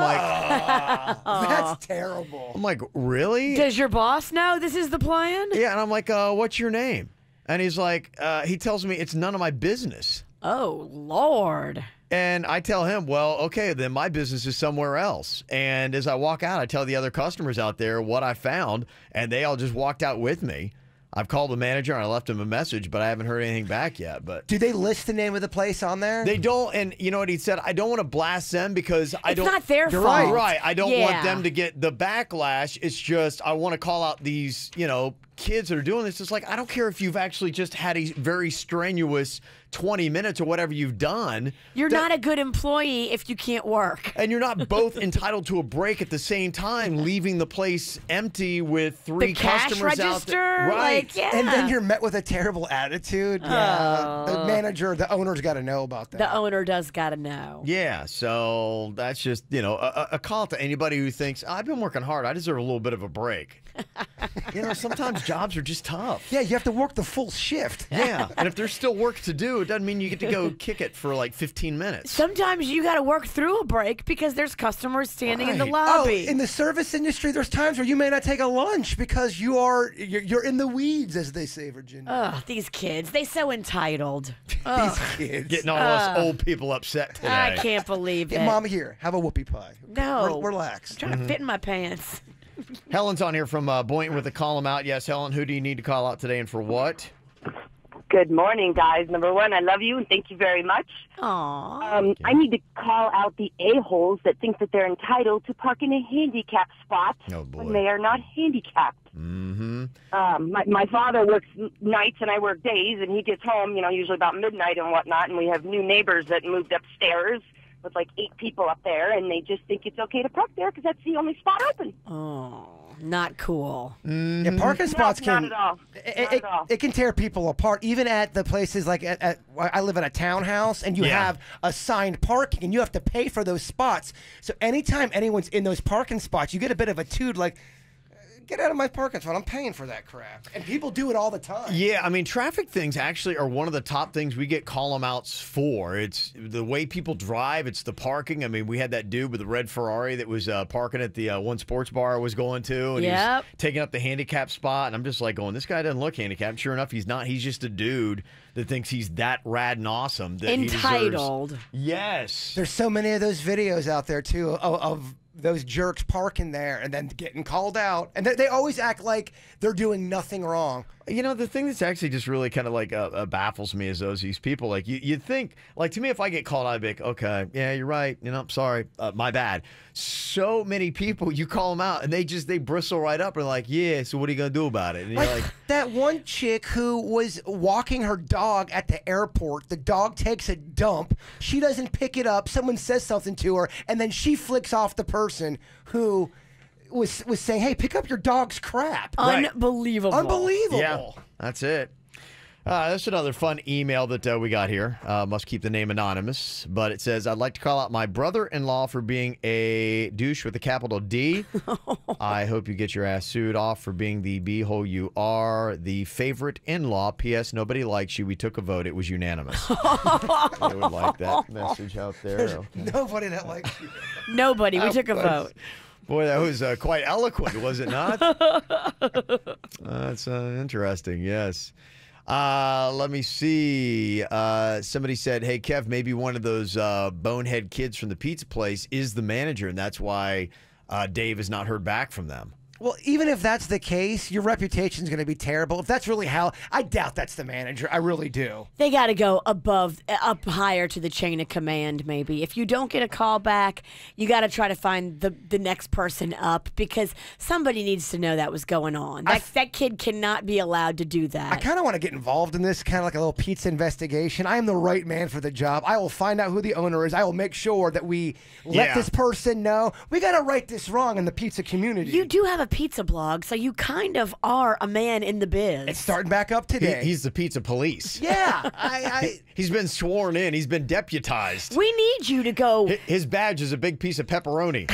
That's terrible. I'm like, really? Does your boss know this is the plan? Yeah, and I'm like, what's your name? And he's like, he tells me it's none of my business. Oh, Lord. And I tell him, well, okay, then my business is somewhere else. And as I walk out, I tell the other customers out there what I found, and they all just walked out with me. I've called the manager and I left him a message, but I haven't heard anything back yet. But Do they list the name of the place on there? they don't, and you know what he said? I don't want to blast them because I It's don't. not their You're fault. Right. I don't Yeah. want them to get the backlash. It's just I want to call out these, kids that are doing this. It's like I don't care if you've actually just had a very strenuous 20 minutes or whatever you've done. You're not a good employee if you can't work. And you're not both entitled to a break at the same time, leaving the place empty with three The cash customers out register, there. Right. like, yeah. And then you're met with a terrible attitude. Yeah, the manager, the owner's got to know about that. The owner does got to know. Yeah, so that's just, a call to anybody who thinks, I've been working hard. I deserve a little bit of a break. You know, sometimes jobs are just tough. Yeah, you have to work the full shift. Yeah, and if there's still work to do, it doesn't mean you get to go kick it for like 15 minutes. Sometimes you got to work through a break because there's customers standing in the Right. lobby. Oh, in the service industry, there's times where you may not take a lunch because you're in the weeds, as they say, Virginia. Ugh, these kids, they so entitled. These kids. Getting all us old people upset today. I can't believe it. Hey, Mom, here, have a whoopie pie. No. Relax. I'm trying to fit in my pants. Helen's on here from Boynton with a call 'em out. Yes, Helen, who do you need to call out today and for what? Good morning, guys. Number one, I love you and thank you very much. Aww. I need to call out the a-holes that think that they're entitled to park in a handicap spot Oh, boy. when they are not handicapped. Mm-hmm. My father works nights and I work days, and he gets home, usually about midnight and whatnot, and we have new neighbors that moved upstairs with like 8 people up there, and they just think it's okay to park there because that's the only spot open. Oh, not cool. Yeah, parking spots Not can at all. Not at all. it can tear people apart. Even at the places like I live in a townhouse, and you Yeah. have assigned parking, and you have to pay for those spots. So anytime anyone's in those parking spots, you get a bit of a toot like, get out of my parking spot. I'm paying for that crap. And people do it all the time. Yeah, I mean, traffic things actually are one of the top things we get call-em-outs for. It's the way people drive. It's the parking. I mean, we had that dude with the red Ferrari that was parking at the one sports bar I was going to, and he was Yep. taking up the handicap spot. And I'm just like going, this guy doesn't look handicapped. Sure enough, he's not. He's just a dude that thinks he's that rad and awesome. That he deserves- Entitled. Yes. There's so many of those videos out there, too, of those jerks parking there and then getting called out. And they always act like they're doing nothing wrong. You know, the thing that's actually just really kind of like baffles me is these people. Like, you'd think, like, to me, if I get called out, I'd be like, okay, yeah, you're right. I'm sorry. My bad. So many people, you call them out, and they bristle right up and like, yeah, so what are you going to do about it? And you're like, That one chick who was walking her dog at the airport, the dog takes a dump, she doesn't pick it up, someone says something to her, and then she flicks off the person who was saying, hey, pick up your dog's crap. Unbelievable. Unbelievable. yeah, that's it. That's another fun email that we got here. Must keep the name anonymous, but it says, I'd like to call out my brother-in-law for being a douche with a capital D. I hope you get your ass sued off for being the b-hole you are. The favorite in-law. P.S. Nobody likes you. We took a vote. It was unanimous. I would like that message out there. Okay. Nobody that likes you. Nobody. We took a vote. Boy, that was quite eloquent, was it not? That's interesting, yes. Let me see. Somebody said, hey, Kev, maybe one of those bonehead kids from the pizza place is the manager, and that's why Dave has not heard back from them. Well, even if that's the case, your reputation's going to be terrible. If that's really how, I doubt that's the manager. I really do. They got to go up higher to the chain of command, maybe. If you don't get a call back, you got to try to find the next person up because somebody needs to know that was going on. That kid cannot be allowed to do that. I kind of want to get involved in this, kind of like a little pizza investigation. I am the right man for the job. I will find out who the owner is. I will make sure that we let this person know. We got to right this wrong in the pizza community. You do have a pizza blog, so you kind of are a man in the biz. It's starting back up today. He's the pizza police. Yeah. He's been sworn in. He's been deputized. We need you to go. His badge is a big piece of pepperoni.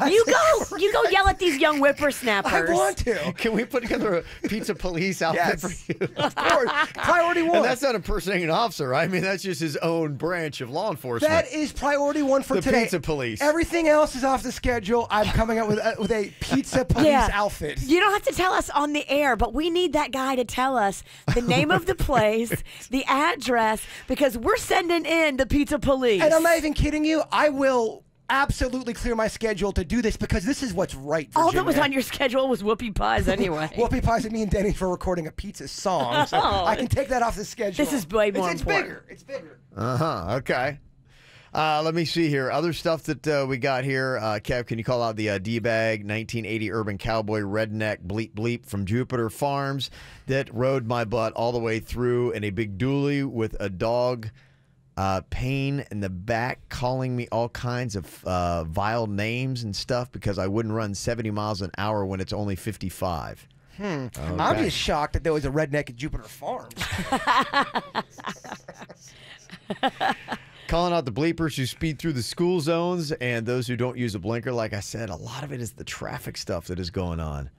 You go yell at these young whippersnappers. I want to. Can we put together a pizza police outfit for you? Of course. Priority one. And that's not impersonating an officer, right? I mean, that's just his own branch of law enforcement. That is priority one for The today. pizza police. Everything else is off the schedule. I'm coming up with a pizza police outfit. You don't have to tell us on the air, but we need that guy to tell us the name of the place, the address, because we're sending in the pizza police. And I'm not even kidding you. I will absolutely clear my schedule to do this because this is what's right, Virginia. All that was on your schedule was Whoopie Pies anyway. Whoopie Pies and me and Denny for recording a pizza song. So I can take that off the schedule. This is way more it's important. bigger. It's bigger. Okay. Let me see here. Other stuff that we got here. Kev, can you call out the D-Bag 1980 Urban Cowboy Redneck Bleep Bleep from Jupiter Farms that rode my butt all the way through in a big dually with a dog pain in the back calling me all kinds of vile names and stuff because I wouldn't run 70 miles an hour when it's only 55. I'm just shocked that there was a redneck at Jupiter Farms. Calling out the bleepers who speed through the school zones and those who don't use a blinker. Like I said, a lot of it is the traffic stuff that is going on.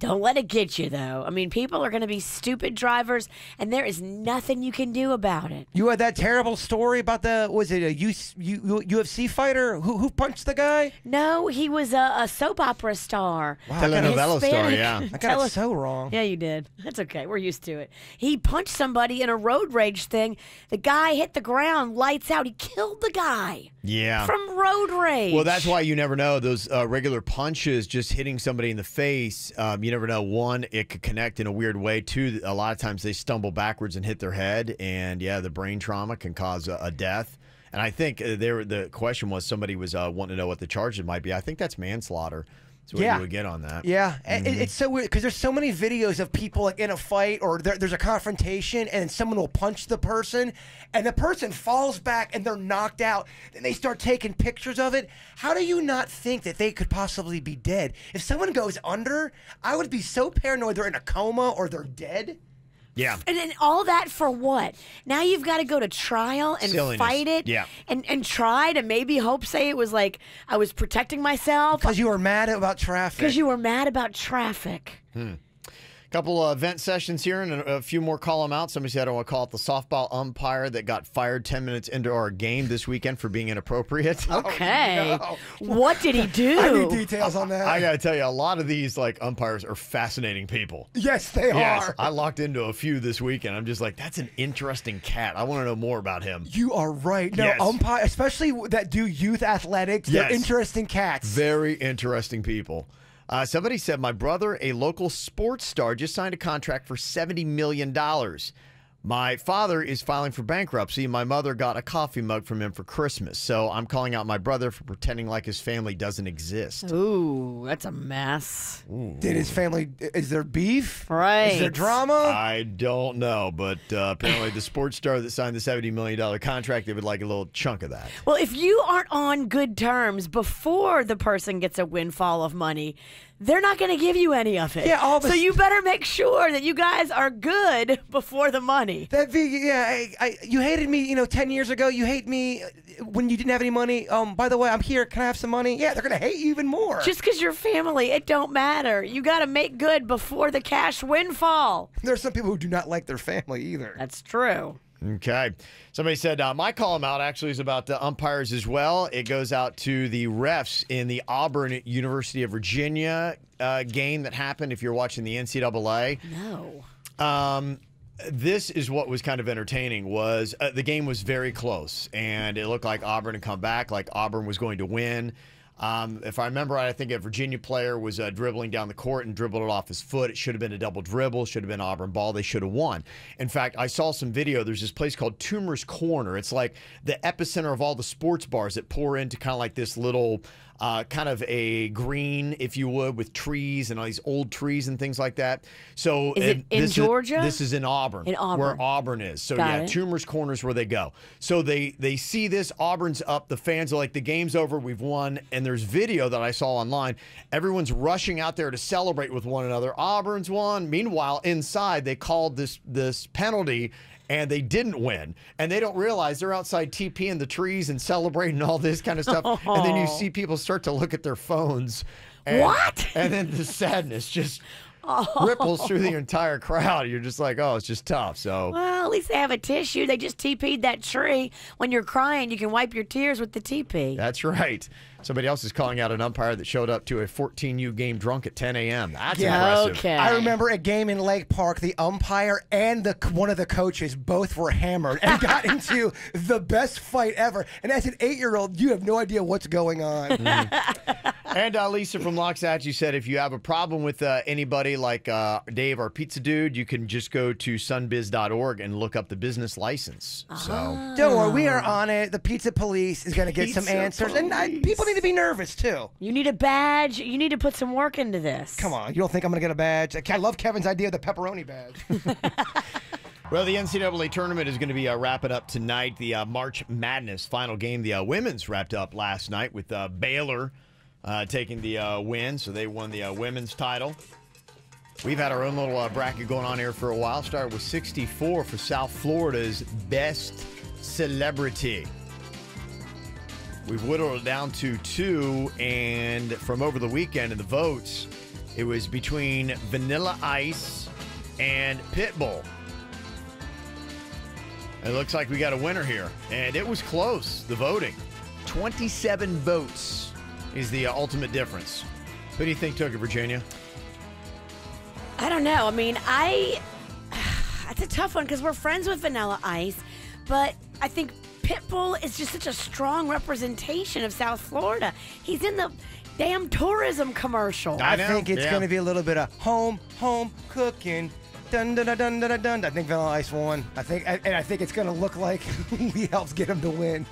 Don't let it get you, though. I mean, people are going to be stupid drivers, and there is nothing you can do about it. You had that terrible story about was it a UFC fighter who punched the guy? No, he was a soap opera star. Wow, Telenovela star, Hispanic. yeah. I got it so wrong. Yeah, you did. That's okay. We're used to it. He punched somebody in a road rage thing. The guy hit the ground, lights out. He killed the guy. Yeah. From road rage. Well, that's why you never know. Those regular punches, just hitting somebody in the face, you never know. One, it could connect in a weird way. Two, a lot of times they stumble backwards and hit their head. And, yeah, the brain trauma can cause a death. And I think the question was somebody was wanting to know what the charges might be. I think that's manslaughter. That's what you would get on that. Yeah, it's so weird because there's so many videos of people like in a fight or there's a confrontation and someone will punch the person and the person falls back and they're knocked out. Then they start taking pictures of it. How do you not think that they could possibly be dead? If someone goes under, I would be so paranoid they're in a coma or they're dead. Yeah. And all that for what? Now you've got to go to trial and Silliness. fight it. Yeah. And try to maybe say it was like I was protecting myself. Because you were mad about traffic. Because you were mad about traffic. Couple of vent sessions here and a few more call them out. Somebody said I want to call it the softball umpire that got fired 10 minutes into our game this weekend for being inappropriate. Okay. no. What did he do? I need details on that. I got to tell you, a lot of these umpires are fascinating people. Yes, they are. I locked into a few this weekend. I'm just like, that's an interesting cat. I want to know more about him. You are right. No, Yes. umpire, especially that do youth athletics, they're Yes. interesting cats. Very interesting people. Somebody said, my brother, a local sports star, just signed a contract for $70 million. My father is filing for bankruptcy. My mother got a coffee mug from him for Christmas. So I'm calling out my brother for pretending like his family doesn't exist. Ooh, that's a mess. Did his family, is there beef? Right. Is there drama? I don't know, but apparently the sports star that signed the $70 million contract, they would like a little chunk of that. Well, if you aren't on good terms before the person gets a windfall of money, they're not going to give you any of it. Yeah, so you better make sure that you guys are good before the money. You hated me, 10 years ago. You hate me when you didn't have any money. By the way, I'm here. Can I have some money? Yeah, they're going to hate you even more. Just because you're family, it don't matter. You got to make good before the cash windfall. There's some people who do not like their family either. That's true. Okay. Somebody said, my call him out actually is about the umpires as well. It goes out to the refs in the Auburn University of Virginia game that happened if you're watching the NCAA. No. This is what was kind of entertaining was the game was very close, and it looked like Auburn had come back, like Auburn was going to win. If I remember right, I think a Virginia player was dribbling down the court and dribbled it off his foot. It should have been a double dribble. Should have been Auburn ball. They should have won. In fact, I saw some video. There's this place called Toomer's Corner. It's like the epicenter of all the sports bars that pour into kind of like this little kind of a green, if you would, with trees and all these old trees and things like that. So Is it in Georgia? This is in Auburn. In Auburn. Where Auburn is. So Got yeah, it. Toomer's Corner is where they go. So they see this. Auburn's up. The fans are like, the game's over. We've won. And there's video that I saw online. Everyone's rushing out there to celebrate with one another. Auburn's won. Meanwhile, inside, they called this penalty, and they didn't win. And they don't realize they're outside TPing the trees and celebrating all this kind of stuff. And then you see people start to look at their phones. And, What? And then the sadness just ripples through the entire crowd. You're just like, oh, it's just tough. So Well, at least they have a tissue. They just TP'd that tree. When you're crying, you can wipe your tears with the TP. that's right. Somebody else is calling out an umpire that showed up to a 14U game drunk at 10 a.m. That's impressive. Okay. I remember a game in Lake Park. The umpire and one of the coaches both were hammered and got into the best fight ever. And as an 8-year-old, you have no idea what's going on. And Lisa from Loxatchee said if you have a problem with anybody like Dave, our pizza dude, you can just go to sunbiz.org and look up the business license. So Don't worry, we are on it. The pizza police is going to get some Pizza answers. And police. people need to be nervous, too. You need a badge. You need to put some work into this. Come on, you don't think I'm going to get a badge? I love Kevin's idea of the pepperoni badge. Well, the NCAA tournament is going to be wrapping up tonight. The March Madness final game, the women's wrapped up last night with Baylor taking the win. So they won the women's title. We've had our own little bracket going on here for a while. Started with 64 for South Florida's best celebrity. We've whittled it down to 2, and from over the weekend in the votes, It was between Vanilla Ice and Pitbull. It looks like we got a winner here, and it was close, the voting. 27 votes is the ultimate difference. Who do you think took it, Virginia? I don't know. I mean, it's a tough one because we're friends with Vanilla Ice, but I think Pitbull is just such a strong representation of South Florida. He's in the damn tourism commercial. I think it's going to be a little bit of home cooking. Dun, dun, dun, dun, dun, dun. I think Vanilla Ice won. I think it's going to look like he helps get him to win.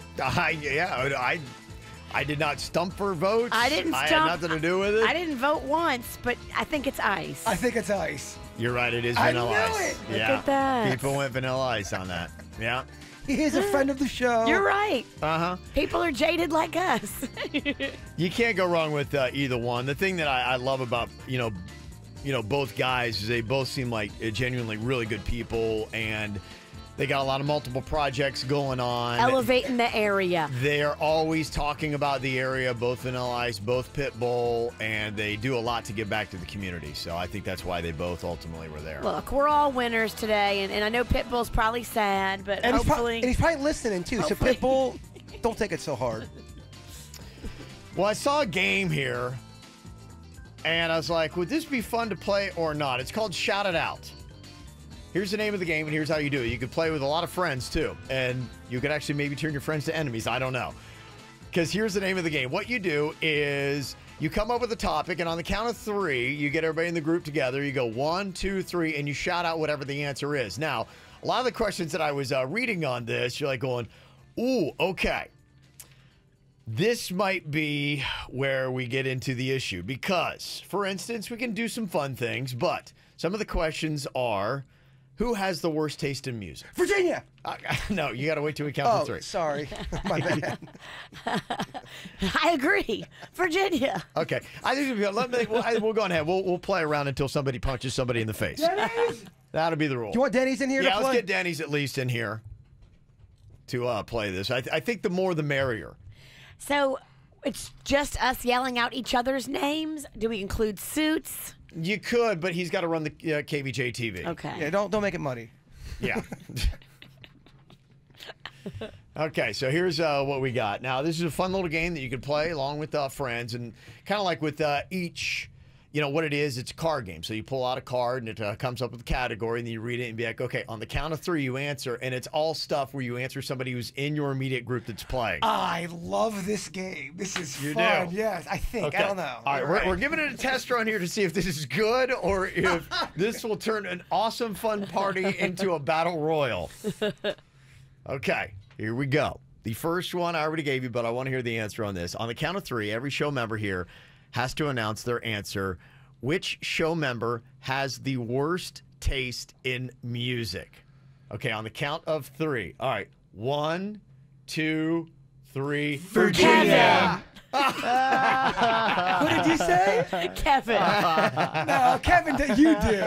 I did not stump for votes. I didn't I stump. had nothing to do with it. I didn't vote once, but I think it's Ice. I think it's Ice. You're right. It is I Vanilla knew Ice. it. Yeah. Look at that. People went Vanilla Ice on that. Yeah. He is a friend of the show. You're right. Uh-huh. People are jaded like us. You can't go wrong with either one. The thing that I love about, both guys is they both seem like genuinely really good people, and they got a lot of multiple projects going on. Elevating the area. They're always talking about the area, both Vanilla Ice, both Pitbull, and they do a lot to give back to the community. So I think that's why they both ultimately were there. Look, we're all winners today, and I know Pitbull's probably sad, but And hopefully... he's probably listening, too. Hopefully. So, Pitbull, don't take it so hard. Well, I saw a game here, and I was like, would this be fun to play or not? It's called Shout It Out. Here's the name of the game, and here's how you do it. You could play with a lot of friends, too, and you could actually maybe turn your friends to enemies. I don't know. Because here's the name of the game. What you do is you come up with a topic, and on the count of 3, you get everybody in the group together. You go 1, 2, 3, and you shout out whatever the answer is. Now, a lot of the questions that I was reading on this, you're like going, ooh, okay. This might be where we get into the issue. Because, for instance, we can do some fun things, but some of the questions are... Who has the worst taste in music? Virginia! No, you got to wait till we count to 3. Sorry. My bad. I agree. Virginia. Okay. I think we'll go ahead. We'll play around until somebody punches somebody in the face. Denny's? That'll be the rule. Do you want Denny's in here to play? Let's get Denny's at least in here to play this. I think the more the merrier. So it's just us yelling out each other's names? Do we include suits? You could, but he's got to run the Kvj TV. Okay. Yeah, don't make it muddy. Yeah. Okay, so here's what we got. Now, this is a fun little game that you could play along with friends, and kind of like with each, what it is, it's a card game. So you pull out a card, and it comes up with a category, and then you read it and be like, okay, on the count of 3, you answer, and it's all stuff where you answer somebody who's in your immediate group that's playing. I love this game. This is fun. Do? Yes, I think. Okay. I don't know. All right, we're giving it a test run here to see if this is good or if this will turn an awesome, fun party into a battle royal. Okay, here we go. The first one I already gave you, but I want to hear the answer on this. On the count of 3, every show member here has to announce their answer. Which show member has the worst taste in music? Okay, on the count of 3. All right, 1, 2, 3. Virginia! What did you say? Kevin. No, Kevin, you do.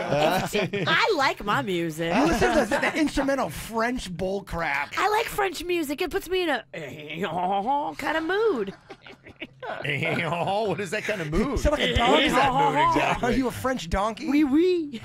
I like my music. You listen to the instrumental French bull crap. I like French music. It puts me in a kind of mood. What is that kind of mood? Sound like a What donkey. is that mood exactly? Are you a French donkey? Oui, oui.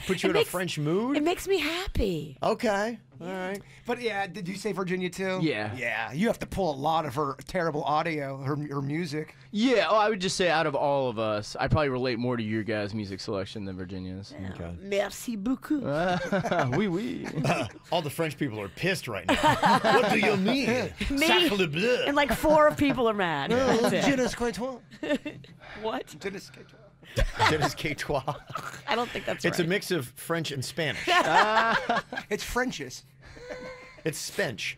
Put you in a French mood? It makes me happy. Okay. All right. But yeah, did you say Virginia too? Yeah. Yeah, you have to pull a lot of her terrible audio, her music. Yeah, I would just say out of all of us, I probably relate more to your guys' music selection than Virginia's. Okay. Merci beaucoup. Oui, oui. All the French people are pissed right now. What do you mean? Me Sacre bleu. and like 4 people are mad. That's it. Je ne sais toi. What? Je ne sais toi. Je ne sais toi. I don't think that's It's right. a mix of French and Spanish. It's Frenchish. It's Spench.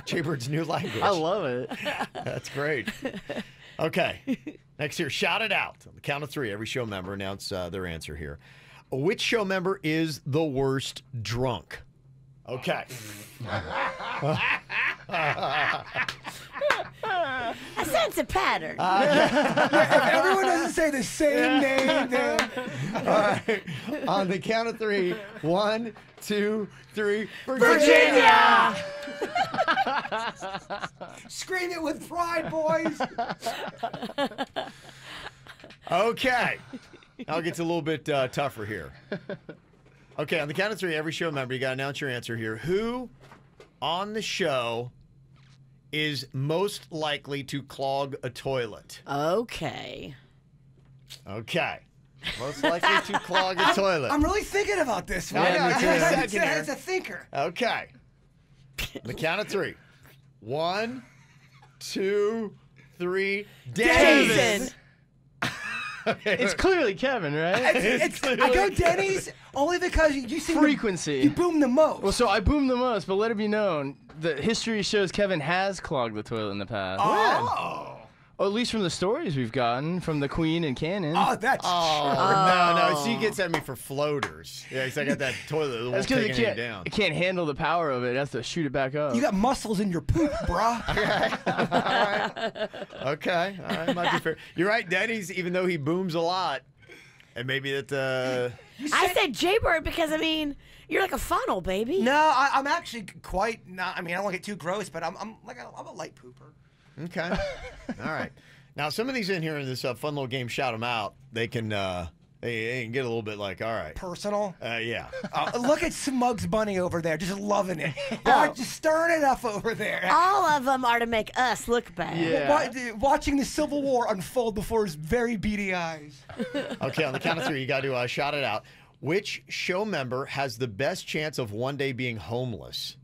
Jaybird's new language. I love it. That's great. Okay. Next here, shout it out. On the count of 3, every show member announce their answer here. Which show member is the worst drunk? Okay. I sense a pattern. If everyone doesn't say the same name, then All right. On the count of 3. 1, 2, 3. Virginia! scream it with pride, boys. Okay. Now it gets a little bit tougher here. Okay, on the count of 3, every show member, you got to announce your answer here. Who on the show is most likely to clog a toilet? Okay. Okay. Most likely to clog a toilet. I'm really thinking about this one. I know, give me a second here. It's a thinker. Okay. On the count of 3. 1, 2, 3. Jason! Okay. It's clearly Kevin, right? I go Denny's only because you seem Frequency. You boom the most. Well, so I boomed the most, but let it be known, the history shows Kevin has clogged the toilet in the past. Oh. Or at least from the stories we've gotten from the Queen and Cannon. Oh, that's No, she gets at me for floaters. Yeah, because I got that toilet that won't That's because take anything down. it can't handle the power of it. It has to shoot it back up. You got muscles in your poop, brah. Okay, all right, might be fair. You're right, Denny's, even though he booms a lot, and maybe that, I said Jaybird because, I mean, you're like a funnel, baby. No, I'm actually quite not. I mean, I don't want to get too gross, but I'm a light pooper. okay. All right. Now, some of these in here in this fun little game, shout them out, they can get a little bit like, all right. Personal. Yeah. Look at Smugs Bunny over there, just loving it. Just stirring it up over there. All of them are to make us look bad. Yeah. Watching the Civil War unfold before his very beady eyes. Okay, on the count of 3, you got to shout it out. Which show member has the best chance of one day being homeless?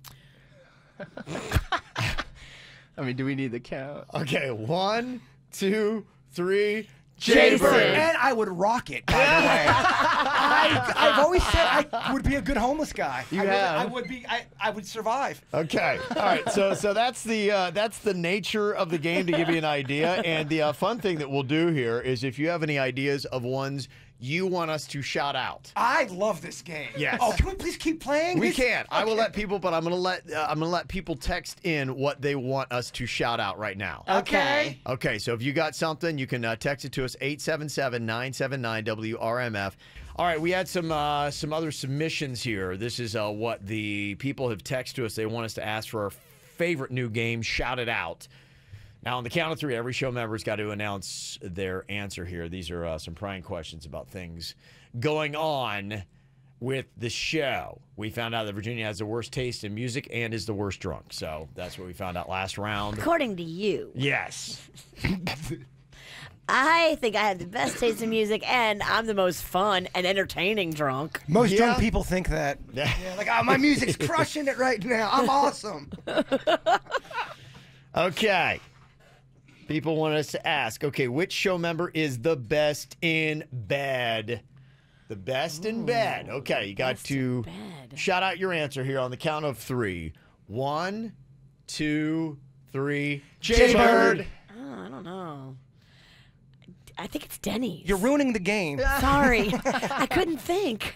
I mean, do we need the count? Okay, 1, 2, 3. Jason. And I would rock it, by the way. I've always said I would be a good homeless guy. I would survive. Okay. All right. So that's the nature of the game, to give you an idea. And the fun thing that we'll do here is, if you have any ideas of ones you want us to shout out. I love this game. Yes. Oh, can we please keep playing? We can. I will let people, but I'm gonna let people text in what they want us to shout out right now. Okay. Okay. So if you got something, you can text it to us 877-979-WRMF. All right, we had some other submissions here. This is what the people have texted to us. They want us to ask for our favorite new game. Shout it out. Now, on the count of 3, every show member's got to announce their answer here. These are some prying questions about things going on with the show. We found out that Virginia has the worst taste in music and is the worst drunk. So that's what we found out last round. According to you. Yes. I think I have the best taste in music, and I'm the most fun and entertaining drunk. Most drunk people think that. Yeah. Like, oh, my music's crushing it right now. I'm awesome. Okay. People want us to ask, okay, which show member is the best in bed? The best in bed. Okay, you got to shout out your answer here on the count of 3. 1, 2, 3. Jaybird. Oh, I don't know. I think it's Denny's. You're ruining the game. Sorry. I couldn't think.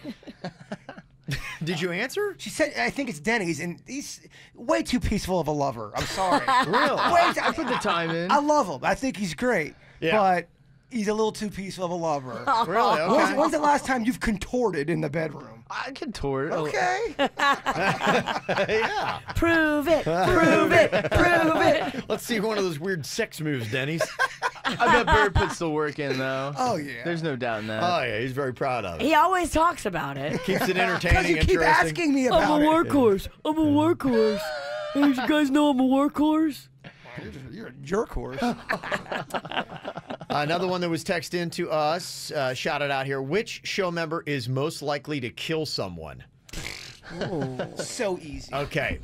Did you answer? She said, I think it's Denny's, and he's way too peaceful of a lover. I'm sorry. Really? I put the time in. I love him. I think he's great. Yeah. But he's a little too peaceful of a lover. Really? Okay. When's the last time you've contorted in the bedroom? I contort. Okay. Yeah. Prove it. Prove it. Prove it. Let's see one of those weird sex moves, Denny's. I bet Bird puts the work in, though. Oh, yeah. There's no doubt in that. Oh, yeah, he's very proud of it. He always talks about it. Keeps it entertaining, Because you keep interesting. asking me about I'm a it. workhorse. I'm a workhorse. Don't you guys know I'm a workhorse? You're a jerk horse. Another one that was texted in to us, shout it out here. Which show member is most likely to kill someone? So easy. Okay.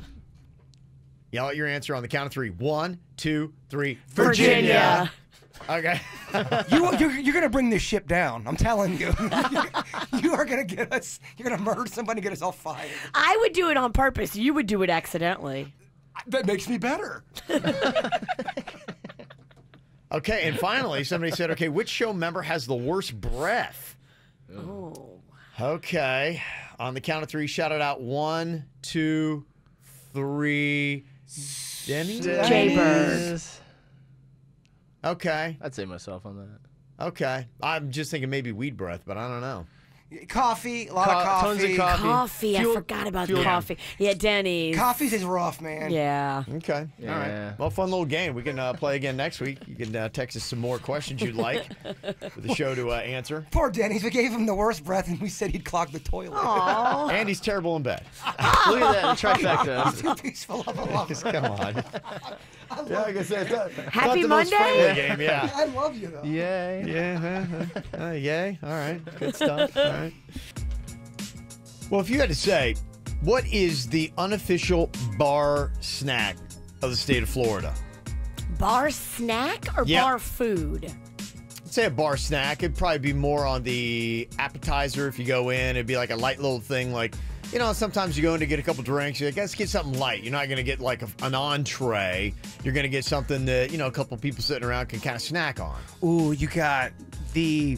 Yell out your answer on the count of 3. 1, 2, 3. Virginia. Okay. You're going to bring this ship down. I'm telling you. You are going to get us. You're going to murder somebody and get us all fired. I would do it on purpose. You would do it accidentally. That makes me better. Okay, and finally, somebody said, okay, which show member has the worst breath? Oh. Okay. On the count of 3, shout it out. 1, 2, 3. Denny's? Jaybird. Okay. I'd say myself on that. Okay. I'm just thinking maybe weed breath, but I don't know. Coffee, a lot of Tons of coffee. coffee. Coffee. I Fuel- forgot about fuel- coffee. Yeah, Denny's. Coffee's is rough, man. Yeah. Okay. Yeah. All right. Well, fun little game. We can play again next week. You can text us some more questions you'd like for the show to answer. Poor Denny's. We gave him the worst breath, and we said he'd clog the toilet. Aw. And he's terrible in bed. Look at that, the trifecta. Too peaceful of a lover. Just come on. Yeah, like I said, Happy the most Monday? friendly game, yeah. I love you, though. Yay. Yeah. Yay. All right. Good stuff. All right. Well, if you had to say, what is the unofficial bar snack of the state of Florida? Bar snack or Yep. bar food? I'd say a bar snack. It'd probably be more on the appetizer if you go in. It'd be like a light little thing like, you know, sometimes you go in to get a couple drinks. You're like, let's get something light. You're not going to get like an entree. You're going to get something that, you know, a couple people sitting around can kind of snack on. Ooh, you got the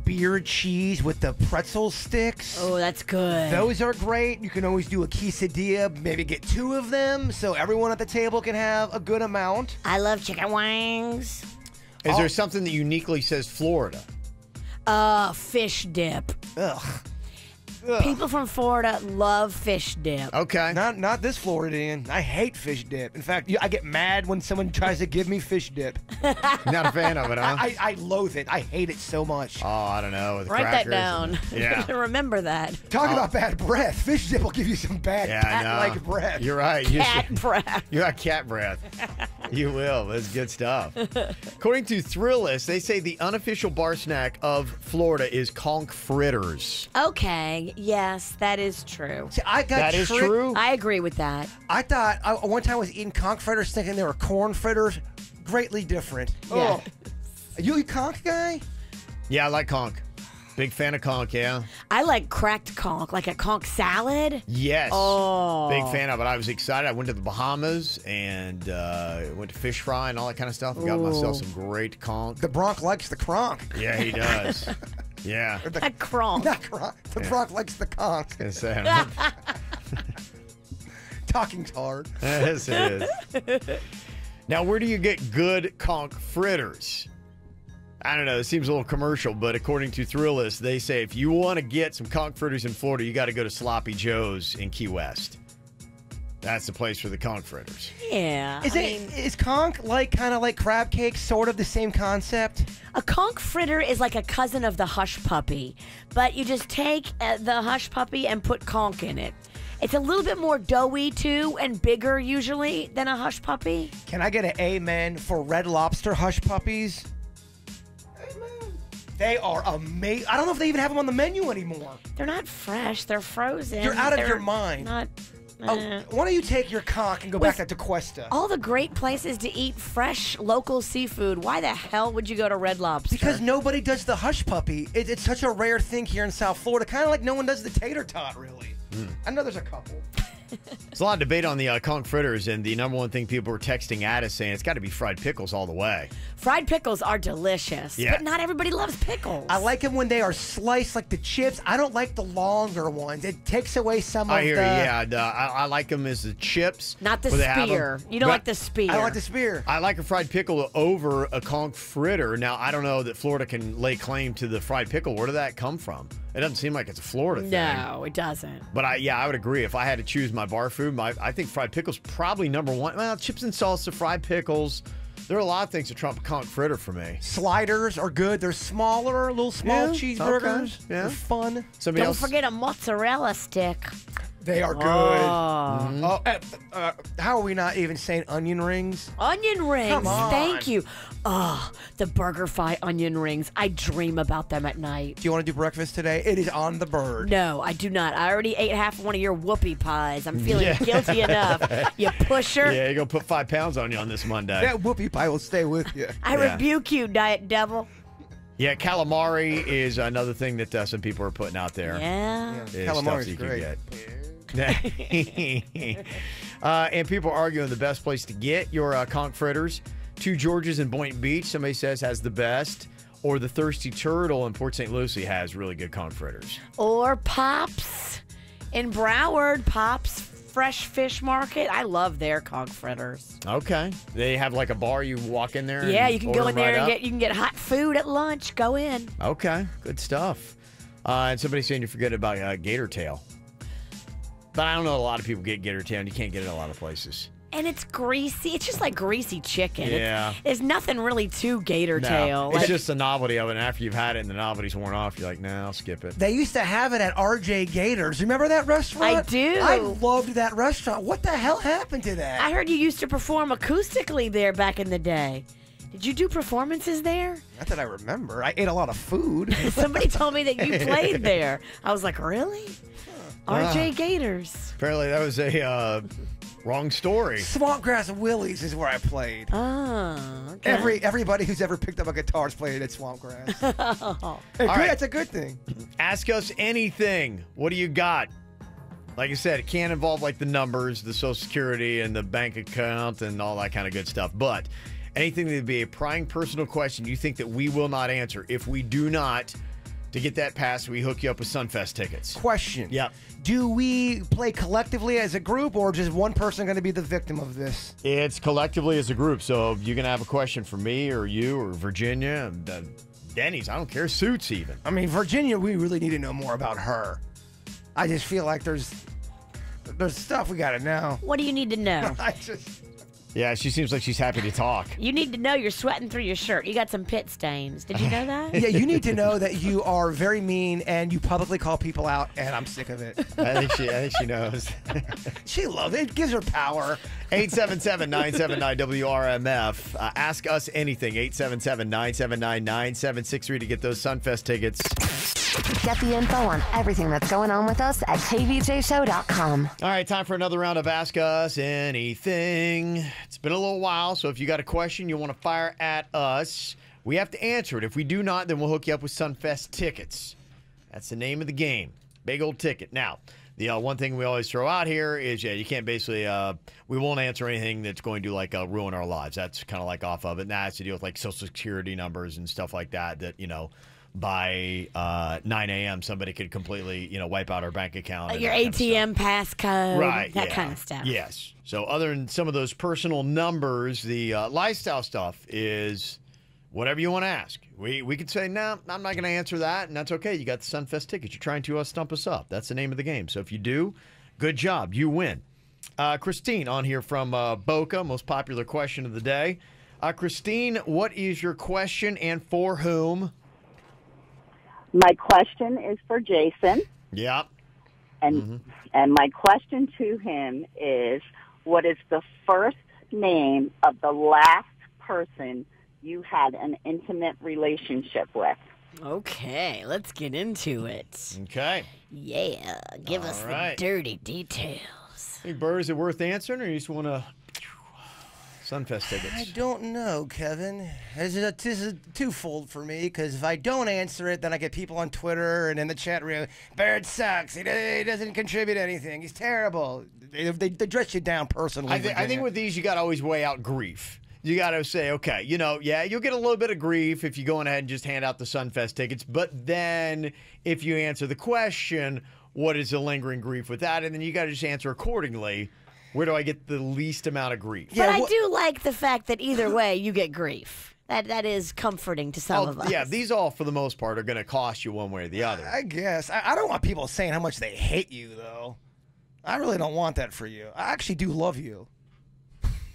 beer cheese with the pretzel sticks. Oh, that's good. Those are great. You can always do a quesadilla, maybe get 2 of them so everyone at the table can have a good amount. I love chicken wings. Is there something that uniquely says Florida? Fish dip. Ugh. People from Florida love fish dip. Okay. Not this Floridian. I hate fish dip. In fact, I get mad when someone tries to give me fish dip. Not a fan of it, huh? I loathe it. I hate it so much. Oh, I don't know. With Write that crackers down. and- yeah. Remember that. Talk about bad breath. Fish dip will give you some bad Yeah, I know. cat-like breath. You're right. Cat breath. You got cat breath. You will. That's good stuff. According to Thrillist, they say the unofficial bar snack of Florida is conch fritters. Okay, yes, that is true. See, I got That is tricked. true? I agree with that. I thought one time I was eating conch fritters thinking they were corn fritters. Greatly different. Yeah. Are you a conch guy? Yeah, I like conch. Big fan of conch, yeah. I like cracked conch, like a conch salad. Yes. Oh. Big fan of it. I was excited. I went to the Bahamas and went to fish fry and all that kind of stuff. Got myself some great conch. The Bronc likes the cronk. Yeah, he does. Yeah. A cronk. Not cronk. The Bronc likes the conch. Gonna say, I don't know. Talking's hard. Yes, it is. Now, where do you get good conch fritters? I don't know. It seems a little commercial, but according to Thrillist, they say if you want to get some conch fritters in Florida, you got to go to Sloppy Joe's in Key West. That's the place for the conch fritters. Yeah. Is conch kind of like crab cake, sort of the same concept? A conch fritter is like a cousin of the hush puppy, but you just take the hush puppy and put conch in it. It's a little bit more doughy too and bigger usually than a hush puppy. Can I get an amen for Red Lobster hush puppies? They are amazing. I don't know if they even have them on the menu anymore. They're not fresh. They're frozen. You're out of They're your mind. Not. Oh, why don't you take your cock and go back to Cuesta? All the great places to eat fresh local seafood. Why the hell would you go to Red Lobster? Because nobody does the hush puppy. It's such a rare thing here in South Florida. Kind of like no one does the tater tot, really. I know there's a couple. There's a lot of debate on the conch fritters, and the number one thing people were texting at us saying it's got to be fried pickles all the way. Fried pickles are delicious, Yeah. but not everybody loves pickles. I like them when they are sliced like the chips. I don't like the longer ones. It takes away some of I hear the... you. Yeah, I like them as the chips. Not the where they have spear. 'em. You don't But like the spear. I don't like the spear. I like a fried pickle over a conch fritter. Now, I don't know that Florida can lay claim to the fried pickle. Where did that come from? It doesn't seem like it's a Florida thing. No, it doesn't. But I would agree. If I had to choose my bar food, I think fried pickles probably number one. Well, chips and salsa, fried pickles. There are a lot of things that trump a conch fritter for me. Sliders are good. They're smaller, little small Yeah, cheeseburgers. okay, yeah. They're fun. Somebody Don't else? forget a mozzarella stick. They are good. Oh. How are we not even saying onion rings? Onion rings. Come on. Thank you. Oh, the BurgerFi onion rings. I dream about them at night. Do you want to do breakfast today? It is on the bird. No, I do not. I already ate half of one of your whoopie pies. I'm feeling Yeah. guilty enough. You pusher. Yeah, you're going to put 5 pounds on you on this Monday. That whoopie pie will stay with you. I Yeah. rebuke you, Diet Devil. Yeah, calamari is another thing that some people are putting out there. Yeah. Is stuff Calamari's that you can great. get. And people are arguing the best place to get your conch fritters. Two Georges in Boynton Beach, somebody says, has the best. Or the Thirsty Turtle in Port St. Lucie has really good conch fritters. Or Pops in Broward. Pops Fresh Fish Market. I love their conch fritters. Okay. They have like a bar you walk in there? Yeah, and you can order go in them there right and up? you can get hot food at lunch. Go in. Okay, good stuff. And somebody's saying you forget about gator tail. But I don't know, a lot of people get gator tail, and you can't get it a lot of places. And it's greasy. It's just like greasy chicken. Yeah. There's nothing really to gator No, tail. it's Like, just the novelty of it, and after you've had it and the novelty's worn off, you're like, nah, I'll skip it. They used to have it at RJ Gators. Remember that restaurant? I do. I loved that restaurant. What the hell happened to that? I heard you used to perform acoustically there back in the day. Did you do performances there? Not that I remember. I ate a lot of food. Somebody told me that you played there. I was like, really? RJ Gators. Apparently that was a wrong story. Swampgrass Willie's is where I played. Oh, okay. Everybody who's ever picked up a guitar has played at Swampgrass. Hey, right. That's a good thing. Ask us anything. What do you got? Like I said, it can't involve like the numbers, the Social Security, and the bank account, and all that kind of good stuff. But anything that would be a prying personal question you think that we will not answer. If we do not, to get that passed, we hook you up with Sunfest tickets. Question. Yep. Do we play collectively as a group, or just one person going to be the victim of this? It's collectively as a group. So you're going to have a question for me or you or Virginia, and, Denny's, I don't care, Suits even. I mean, Virginia, we really need to know more about her. I just feel like there's stuff we got to know. What do you need to know? Yeah, she seems like she's happy to talk. You need to know you're sweating through your shirt. You got some pit stains. Did you know that? Yeah, you need to know that you are very mean and you publicly call people out, and I'm sick of it. I think she knows. She loves it. It gives her power. 877-979-WRMF. Ask us anything. 877-979-9763 to get those Sunfest tickets. Get the info on everything that's going on with us at kvjshow.com. All right, time for another round of Ask Us Anything. It's been a little while, so if you got a question you want to fire at us, we have to answer it. If we do not, then we'll hook you up with Sunfest tickets. That's the name of the game. Big old ticket. Now, the one thing we always throw out here is, you can't basically, we won't answer anything that's going to, like, ruin our lives. That's kind of, like, off of it. And that has to deal with, like, Social Security numbers and stuff like that, by 9 a.m. somebody could completely, wipe out our bank account. Like and your that kind of ATM passcode. Right, That yeah. kind of stuff. Yes. So other than some of those personal numbers, the lifestyle stuff is whatever you want to ask. We could say, no, I'm not going to answer that, and that's okay. You got the Sunfest tickets. You're trying to stump us up. That's the name of the game. So if you do, good job. You win. Christine on here from Boca, most popular question of the day. Christine, what is your question and for whom? My question is for Jason, Yeah. and my question to him is, what is the first name of the last person you had an intimate relationship with? Okay, let's get into it. Okay. Yeah, give us right. the dirty details. Hey, Bird, is it worth answering, or you just want to Sunfest tickets? I don't know, Kevin. This is twofold for me, because if I don't answer it, then I get people on Twitter and in the chat room, Bird sucks. He doesn't contribute anything. He's terrible. They dress you down personally. I think with these, you got to always weigh out grief. You got to say, okay, you'll get a little bit of grief if you go ahead and just hand out the Sunfest tickets. But then if you answer the question, what is the lingering grief with that? And then you got to just answer accordingly. Where do I get the least amount of grief? But I do like the fact that either way you get grief. That is comforting to some of us. Yeah, these all, for the most part, are going to cost you one way or the other. I guess. I don't want people saying how much they hate you, though. I really don't want that for you. I actually do love you.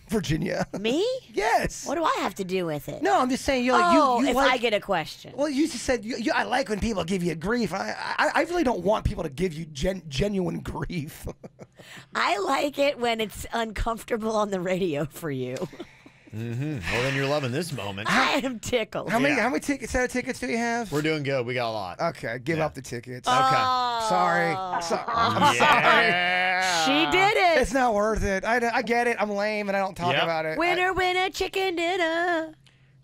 Virginia. Me? Yes. What do I have to do with it? No, I'm just saying. if I get a question. Well, you just said I like when people give you grief. I really don't want people to give you genuine grief. Mm-hmm. I like it when it's uncomfortable on the radio for you. Well, then you're loving this moment. I am tickled. How many set of tickets do you have? We're doing good. We got a lot. Okay, give up the tickets. Okay. Sorry. I'm sorry. She did it. It's not worth it. I get it. I'm lame and I don't talk about it. Winner, chicken dinner.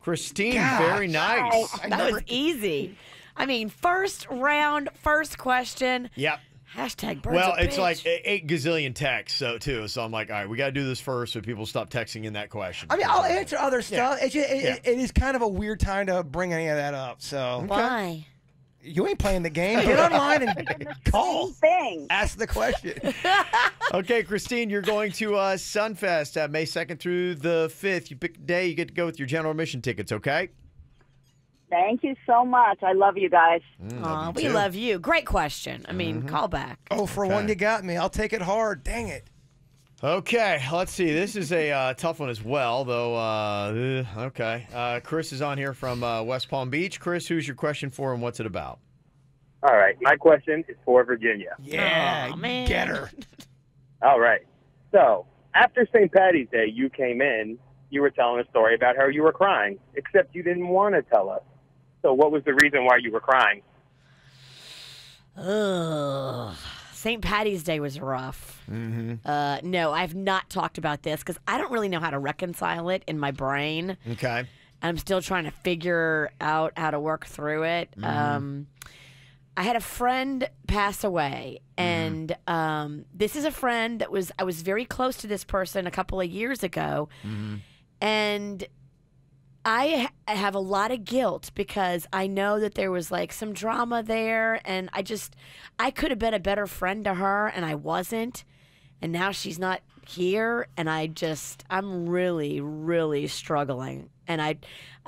Christine, Gosh. very nice. That was easy. I mean, first round, first question. Yep. Hashtag birds Well, a it's bitch. like 8 gazillion texts, so I'm like, all right, we got to do this first so people stop texting in that question. I mean, I'll answer other stuff. Yeah. It is kind of a weird time to bring any of that up. So Why? You ain't playing the game. Get online and call. Thing. Ask the question. Okay, Christine, you're going to Sunfest May 2nd through the 5th. You pick a day, you get to go with your general admission tickets, okay? Thank you so much. I love you guys. Aw, we love you. Great question. I mean, call back. Oh, for one, you got me. I'll take it hard. Dang it. Okay, let's see. This is a tough one as well, though. Okay. Chris is on here from West Palm Beach. Chris, who's your question for and what's it about? All right. My question is for Virginia. Yeah, man. get her. All right. So, after St. Patty's Day, you came in, you were telling a story about how you were crying, except you didn't want to tell us. So what was the reason why you were crying? Ugh. St. Patty's Day was rough. No, I've not talked about this because I don't really know how to reconcile it in my brain. Okay. I'm still trying to figure out how to work through it. I had a friend pass away, and this is a friend that I was very close to this person a couple of years ago, and I have a lot of guilt because I know that there was like some drama there, and I could have been a better friend to her, and I wasn't, and now she's not here, and I'm really, really struggling, and I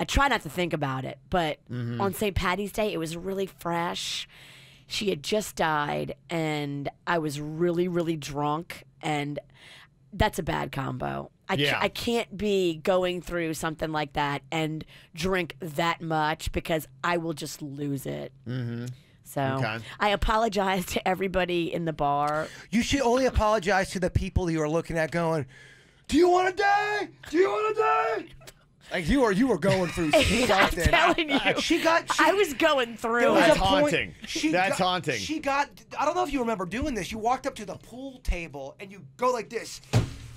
try not to think about it, but on St. Patty's Day, it was really fresh. She had just died, and I was really, really drunk, and that's a bad combo. I can't be going through something like that and drink that much because I will just lose it. So I apologize to everybody in the bar. You should only apologize to the people you are looking at going, do you want to die? Do you want to die? Like you were going through something. I'm telling you. I was going through. That's haunting. That's haunting. She got, I don't know if you remember doing this. You walked up to the pool table and you go like this.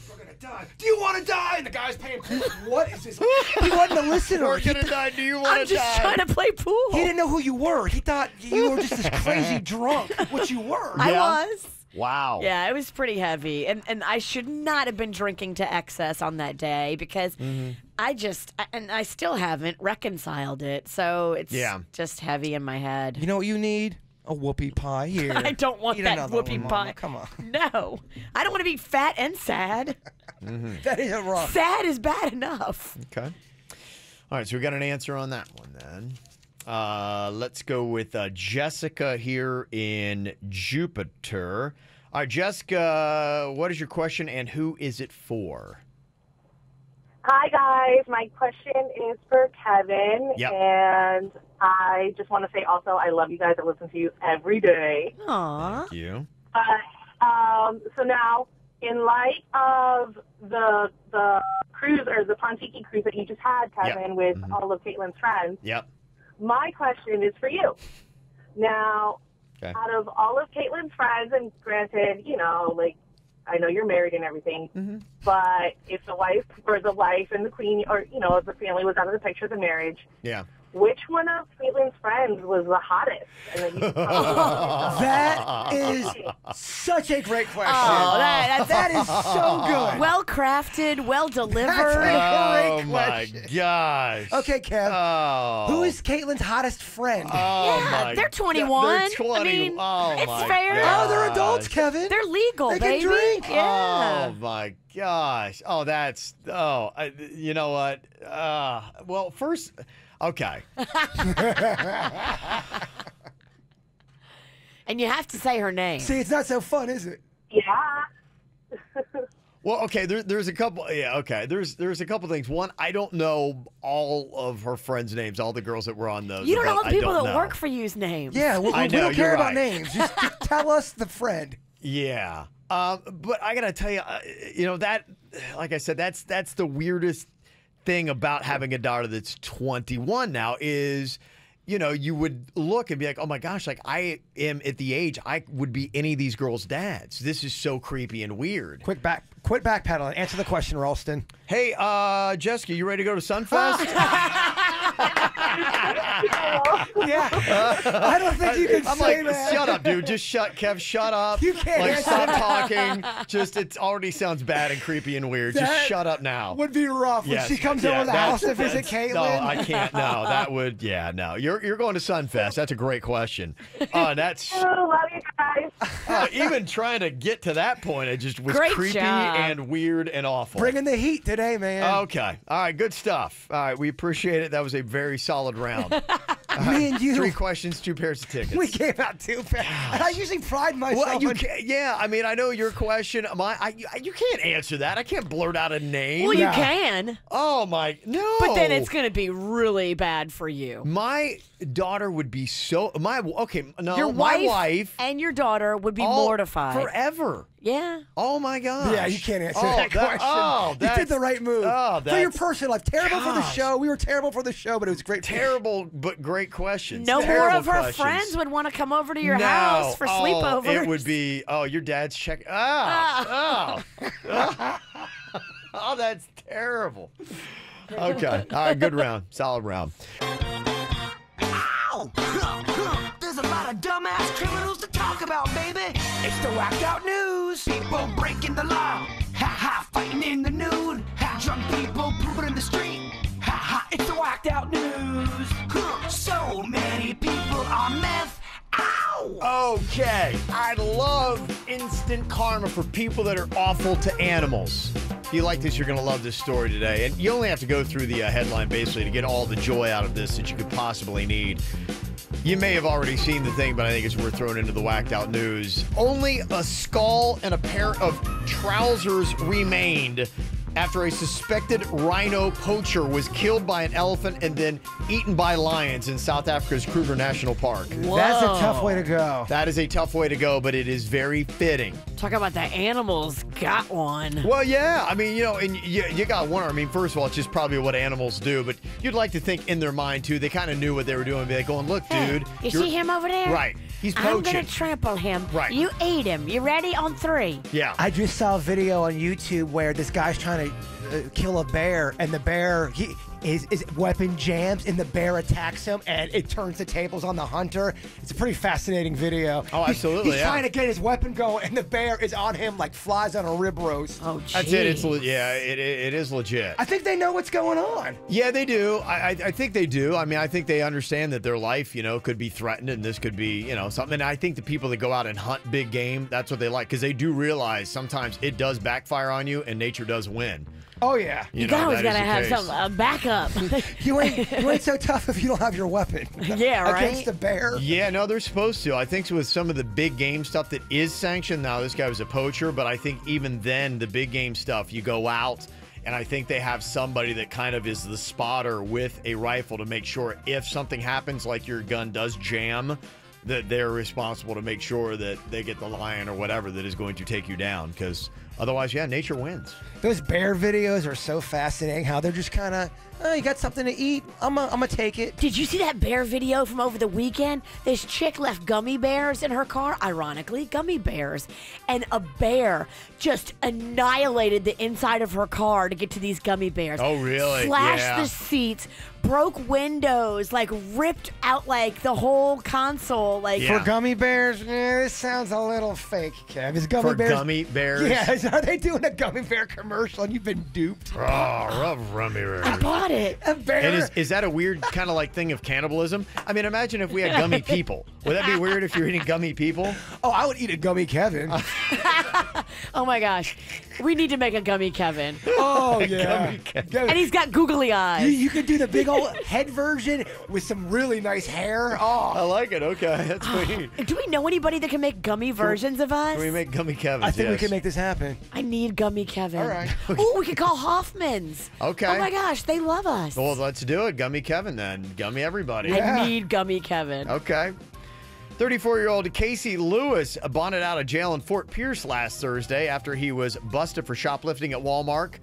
We're going to die. Do you want to die? And the guy's paying pool. What is this? He wasn't a listener. We're going to die. Do you want to die? I'm just trying to play pool. He didn't know who you were. He thought you were just this crazy drunk, which you were. I was. Wow. Yeah, it was pretty heavy. And I should not have been drinking to excess on that day because I still haven't reconciled it. So it's just heavy in my head. You know what you need? A Whoopie Pie here. I don't want that Whoopie Pie. Come on. No. I don't want to be fat and sad. That isn't wrong. Sad is bad enough. Okay. All right, so we got an answer on that one then. Let's go with Jessica here in Jupiter. All right, Jessica, what is your question and who is it for? Hi, guys. My question is for Kevin. Yep. And I just want to say also I love you guys. I listen to you every day. Aww. Thank you. So now, in light of the cruise or the Pontiki cruise that you just had, Kevin, with all of Caitlin's friends, my question is for you. Now, out of all of Caitlin's friends, and granted, you know, like, I know you're married and everything, but if the wife and the queen, or, you know, if the family was out of the picture of the marriage, which one of Caitlin's friends was the hottest? And then you that is such a great question. Oh, that is so good. Well crafted, well delivered. That's a great my gosh. Okay, Kev. Who is Caitlin's hottest friend? They're 21. They're 20. I mean, it's fair. Oh, they're adults, Kevin. They're legal, they baby. can drink. Yeah. Oh my gosh. Oh, that's. Oh, you know what? Well, first. Okay. And you have to say her name. See, it's not so fun, is it? Yeah. Well, okay. There's a couple. Yeah. Okay. There's a couple things. One, I don't know all of her friends' names. All the girls that were on those. You don't know all the people that work for you's names. Yeah. We don't care about names. Just tell us the friend. Yeah. But I gotta tell you, you know that, like I said, that's the weirdest thing about having a daughter that's 21 now is, you know, you would look and be like, oh my gosh, like I am at the age I would be any of these girls' dads. This is so creepy and weird. Quit backpedaling. Answer the question, Ralston. Hey, Jessica, you ready to go to Sunfest? Yeah. I don't think you can I'm say like, that. shut up, dude. Just shut, Kev. Shut up. You can't like, answer stop that. talking. Just it already sounds bad and creepy and weird. Just That shut up now. Would be rough when Yes, she comes yeah, over the house to visit that's- Caitlin. No, I can't. No, that would. Yeah, no. You're going to Sunfest. That's a great question. That's Oh, love you guys. even trying to get to that point. It just was Great creepy job. and weird and awful. Bringing the heat today, man. Okay. All right. Good stuff. All right. We appreciate it. That was a very solid round. Me and you. 3 questions, 2 pairs of tickets. We came out too fast. And I usually pride myself Well, you on... can't, yeah, I mean, I know your question. You can't answer that. I can't blurt out a name. Well, you can. Oh, my. No. But then it's going to be really bad for you. My daughter would be so. Your my wife and your daughter would be all- mortified. Forever. Yeah. Oh, my gosh. Yeah, you can't answer that question. You did the right move. Oh, for your personal life. Terrible for the show. We were terrible for the show, but it was great. Terrible, but great questions. No more Terrible of her questions. friends would want to come over to your No. house for sleepovers. It would be, your dad's check. Oh, that's terrible. Okay. All right, good round. Solid round. Ow! There's a lot of dumbass criminals to talk about, baby. It's the whacked out news. People breaking the law. Ha ha, fighting in the nude. Ha, drunk people pooping in the street. Ha ha, it's the whacked out news. So many people on meth. Ow! Okay. I love instant karma for people that are awful to animals. If you like this, you're going to love this story today. And you only have to go through the headline, basically, to get all the joy out of this that you could possibly need. You may have already seen the thing, but I think it's worth throwing into the whacked out news. Only a skull and a pair of trousers remained after a suspected rhino poacher was killed by an elephant and then eaten by lions in South Africa's Kruger National Park. Whoa. That's a tough way to go. That is a tough way to go, but it is very fitting. Talk about the animals got one. Well, yeah. I mean, and you got one. I mean, first of all, it's just probably what animals do, but you'd like to think in their mind, too, they kind of knew what they were doing. Be like, going, look, dude. You see him over there? Right. He's I'm poaching. going to trample him. Right. You eat him. You ready? On 3. Yeah. I just saw a video on YouTube where this guy's trying to kill a bear, and the bear, his weapon jams, and the bear attacks him, and it turns the tables on the hunter. It's a pretty fascinating video. Oh, absolutely, He's trying to get his weapon going, and the bear is on him like flies on a rib roast. Oh, geez. That's it. It is legit. I think they know what's going on. Yeah, they do. I think they do. I mean, I think they understand that their life, could be threatened, and this could be, something. And I think the people that go out and hunt big game, that's what they like, because they do realize sometimes it does backfire on you, and nature does win. Oh, yeah. You always got to have some backup. You ain't so tough if you don't have your weapon. Yeah, right? Against the bear. Yeah, no, they're supposed to. I think with some of the big game stuff that is sanctioned, now this guy was a poacher, but I think even then, the big game stuff, you go out, and I think they have somebody that kind of is the spotter with a rifle to make sure if something happens, like your gun does jam, that they're responsible to make sure that they get the lion or whatever that is going to take you down, because otherwise, yeah, nature wins. Those bear videos are so fascinating, how they're just kind of, you got something to eat? I'm gonna take it. Did you see that bear video from over the weekend? This chick left gummy bears in her car, ironically, gummy bears. And a bear just annihilated the inside of her car to get to these gummy bears. Oh, really? Slashed Yeah. the seats, broke windows, ripped out the whole console. For gummy bears, this sounds a little fake, Kev. Is gummy For bears? gummy bears? Yeah, are they doing a gummy bear commercial and you've been duped? Oh, rough gummy bears. I bought it. A bear? And is that a weird kind of thing of cannibalism? I mean, imagine if we had gummy people. Would that be weird if you're eating gummy people? Oh, I would eat a gummy Kevin. Oh my gosh. We need to make a gummy Kevin. Oh, yeah. Gummy Kevin. And he's got googly eyes. You could do the big old head version with some really nice hair. Oh, I like it. Okay, that's sweet. Do we know anybody that can make gummy versions of us? Can we make gummy Kevins? I think we Yes. can make this happen. I need gummy Kevin. All right. Oh, we could call Hoffman's. Okay. Oh my gosh, they love us. Well, let's do it. Gummy Kevin then. Gummy everybody. I need gummy Kevin. Okay. 34-year-old Casey Lewis bonded out of jail in Fort Pierce last Thursday after he was busted for shoplifting at Walmart.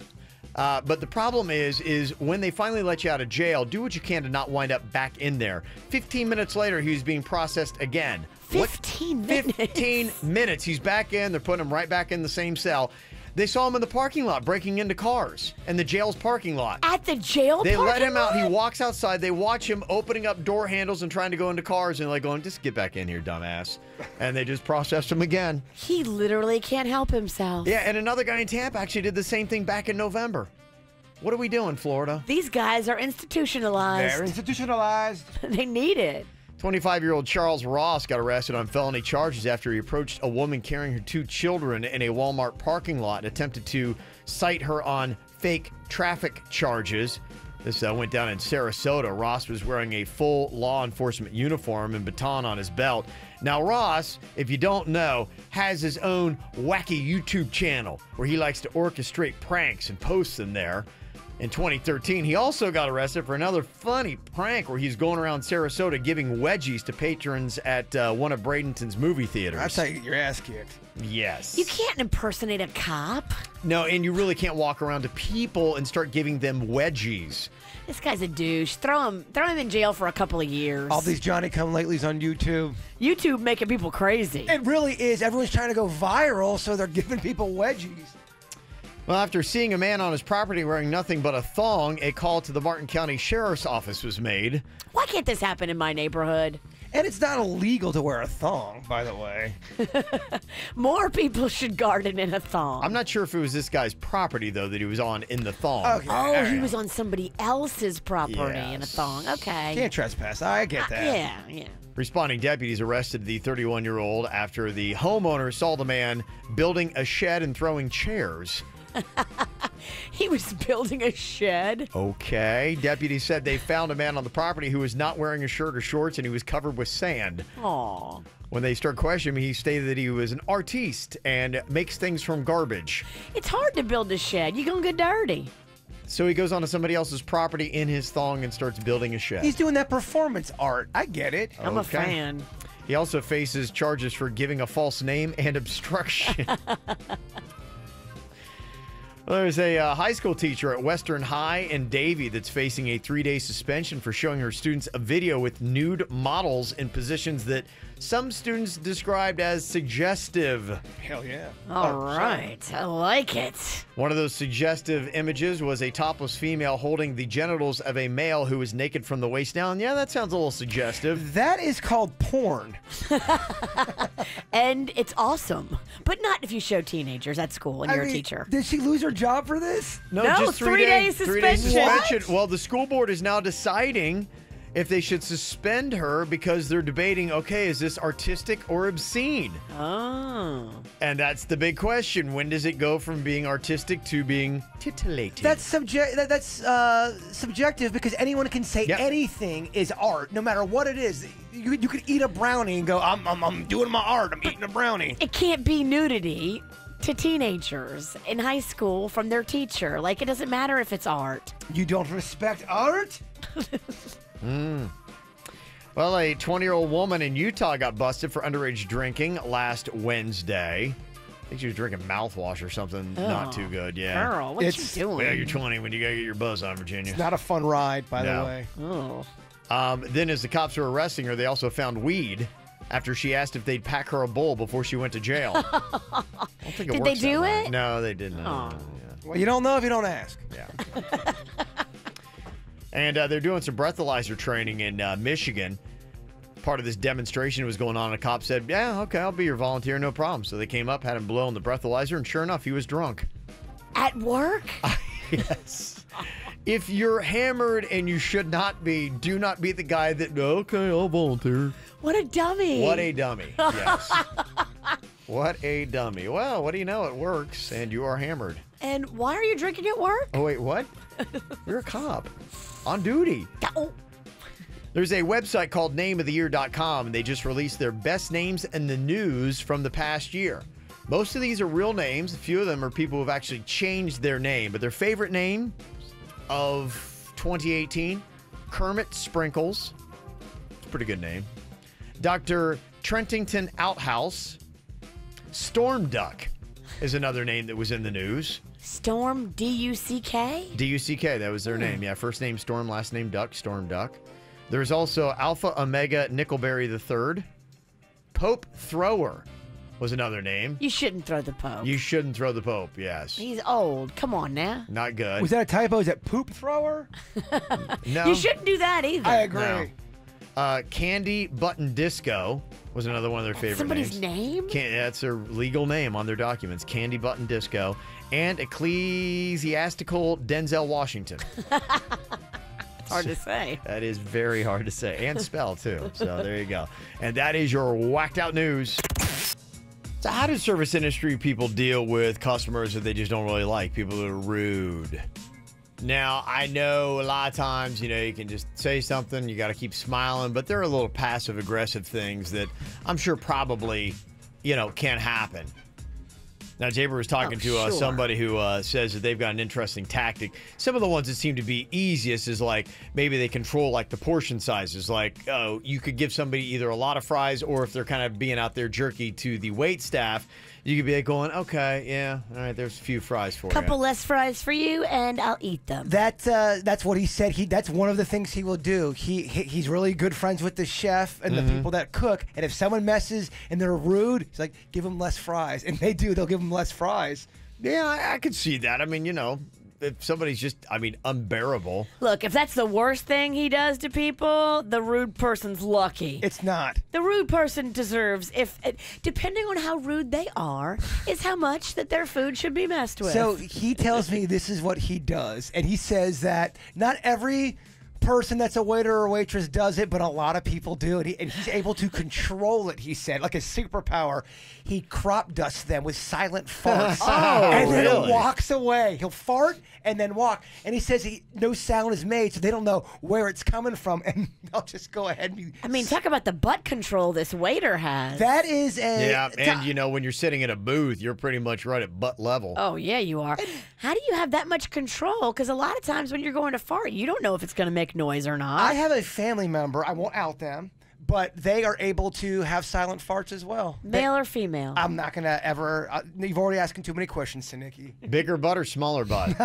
But the problem is when they finally let you out of jail, do what you can to not wind up back in there. 15 minutes later, he was being processed again. 15 minutes? 15 minutes. He's back in. They're putting him right back in the same cell. They saw him in the parking lot breaking into cars in the jail's parking lot. At the jail They parking let him out. lot? He walks outside. They watch him opening up door handles and trying to go into cars and like going, just get back in here, dumbass. And they just processed him again. He literally can't help himself. Yeah, and another guy in Tampa actually did the same thing back in November. What are we doing, Florida? These guys are institutionalized. They're institutionalized. They need it. 25-year-old Charles Ross got arrested on felony charges after he approached a woman carrying her 2 children in a Walmart parking lot and attempted to cite her on fake traffic charges. This went down in Sarasota. Ross was wearing a full law enforcement uniform and baton on his belt. Now, Ross, if you don't know, has his own wacky YouTube channel where he likes to orchestrate pranks and post them there. In 2013, he also got arrested for another funny prank where he's going around Sarasota giving wedgies to patrons at one of Bradenton's movie theaters. That's how you get your ass kicked. Yes. You can't impersonate a cop. No, and you really can't walk around to people and start giving them wedgies. This guy's a douche. Throw him in jail for a couple of years. All these Johnny-come-latelys on YouTube. YouTube making people crazy. It really is. Everyone's trying to go viral, so they're giving people wedgies. Well, after seeing a man on his property wearing nothing but a thong, a call to the Martin County Sheriff's Office was made. Why can't this happen in my neighborhood? And it's not illegal to wear a thong, by the way. More people should garden in a thong. I'm not sure if it was this guy's property, though, that he was on in the thong. Okay. Oh, he was on somebody else's property in a Yes. thong. Okay. Can't trespass. I get that. Yeah. Responding deputies arrested the 31-year-old after the homeowner saw the man building a shed and throwing chairs. He was building a shed. Okay. Deputies said they found a man on the property who was not wearing a shirt or shorts and he was covered with sand. Aw. When they started questioning him, he stated that he was an artiste and makes things from garbage. It's hard to build a shed. You're going to get dirty. So he goes onto somebody else's property in his thong and starts building a shed. He's doing that performance art. I get it. I'm a fan. He also faces charges for giving a false name and obstruction. Well, there's a high school teacher at Western High in Davie that's facing a 3-day suspension for showing her students a video with nude models in positions that some students described as suggestive. Hell yeah. All right. I like it. One of those suggestive images was a topless female holding the genitals of a male who was naked from the waist down. Yeah, that sounds a little suggestive. That is called porn. And it's awesome. But not if you show teenagers at school and you're a teacher. Did she lose her job for this? No, just 3-day suspension. Well, the school board is now deciding if they should suspend her because they're debating, okay, is this artistic or obscene? Oh. And that's the big question. When does it go from being artistic to being titillating? That's subjective because anyone can say anything is art, no matter what it is. You could eat a brownie and go, I'm doing my art. I'm eating a brownie. It can't be nudity to teenagers in high school from their teacher. Like, it doesn't matter if it's art. You don't respect art? Well, a 20-year-old woman in Utah got busted for underage drinking last Wednesday. I think she was drinking mouthwash or something not too good, yeah. Girl, what you doing? Well, you're 20 when you gotta get your buzz on, Virginia. It's not a fun ride, by the No. way. Oh. Then as the cops were arresting her, they also found weed after she asked if they'd pack her a bowl before she went to jail. I don't think it Did they works that do way. it? No, they didn't. Aw. Well, you don't know if you don't ask. Yeah. And they're doing some breathalyzer training in Michigan. Part of this demonstration was going on, and a cop said, yeah, okay, I'll be your volunteer, no problem. So they came up, had him blow on the breathalyzer, and sure enough, he was drunk. At work? Yes. If you're hammered and you should not be, do not be the guy that, okay, I'll volunteer. What a dummy. What a dummy. Yes. What a dummy. Well, what do you know? It works, and you are hammered. And why are you drinking at work? Oh, wait, what? You're a cop. On duty. Oh. There's a website called nameoftheyear.com, and they just released their best names in the news from the past year. Most of these are real names. A few of them are people who have actually changed their name, but their favorite name of 2018, Kermit Sprinkles. It's a pretty good name. Dr. Trentington Outhouse. Storm Duck is another name that was in the news. Storm, D-U-C-K? D-U-C-K, that was their name. Yeah, first name Storm, last name Duck, Storm Duck. There's also Alpha Omega Nickelberry III. Pope Thrower. was another name. You shouldn't throw the Pope. You shouldn't throw the Pope, yes. He's old. Come on now. Not good. Was that a typo? Is that poop thrower? No. You shouldn't do that either. I agree. No. Candy Button Disco was another one of their favorite Somebody's names. name? That's their legal name on their documents. Candy Button Disco. And Ecclesiastical Denzel Washington. Hard to say. That is very hard to say and spell, too. So there you go. And that is your whacked out news. So how do service industry people deal with customers that they just don't really like, people that are rude? Now, I know a lot of times, you can just say something, you got to keep smiling, but there are little passive-aggressive things that I'm sure probably, can happen. Now, Jaber was talking to somebody who says that they've got an interesting tactic. Some of the ones that seem to be easiest is like maybe they control like the portion sizes. Like, you could give somebody either a lot of fries or if they're kind of being out there jerky to the wait staff, you could be like going, okay, yeah, all right, there's a few fries for you. Couple less fries for you, and I'll eat them. That's what he said. That's one of the things he will do. He's really good friends with the chef and the people that cook. And if someone messes and they're rude, he's like, give them less fries. And they do. They'll give them less fries. Yeah, I could see that. I mean, if somebody's just, unbearable. Look, if that's the worst thing he does to people, the rude person's lucky. It's not. The rude person deserves, depending on how rude they are, is how much that their food should be messed with. So he tells me this is what he does. And he says that not every person that's a waiter or waitress does it, but a lot of people do, and he's able to control it. He said, like a superpower. He crop dusts them with silent farts, and then walks away. He'll fart and then walk, and he says no sound is made, so they don't know where it's coming from, and they'll just go ahead and talk about the butt control this waiter has. That is and when you're sitting at a booth, you're pretty much right at butt level. Oh yeah, you are. How do you have that much control? Because a lot of times when you're going to fart, you don't know if it's going to make noise or not. I have a family member, I won't out them, but they are able to have silent farts as well. Male or female? I'm not going to ever, you've already asking too many questions to Nikki. Bigger butt or smaller butt?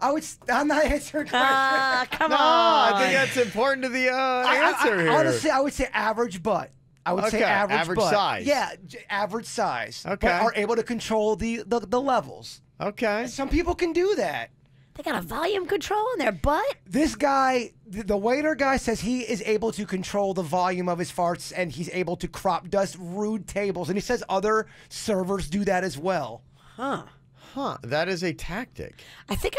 I'm not answering questions. Come on. I think that's important to the answer here. Honestly, I would say average butt. I would say average butt. Size. Yeah, average size. Okay. But are able to control the levels. Okay. Some people can do that. They got a volume control in their butt? This guy, the waiter guy, says he is able to control the volume of his farts, and he's able to crop dust rude tables. And he says other servers do that as well. Huh. That is a tactic. I think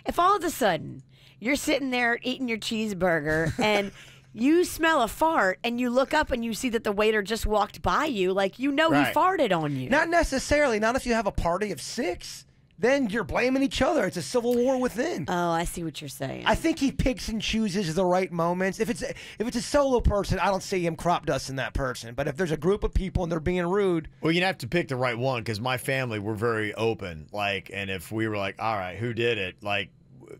if all of a sudden you're sitting there eating your cheeseburger and you smell a fart and you look up and you see that the waiter just walked by you, like he farted on you. Not necessarily. Not if you have a party of 6. Then you're blaming each other. It's a civil war within. Oh, I see what you're saying. I think he picks and chooses the right moments. If it's a solo person, I don't see him crop dusting that person. But if there's a group of people and they're being rude, well, you have to pick the right one because my family we're very open. And if we were like, all right, who did it? Like,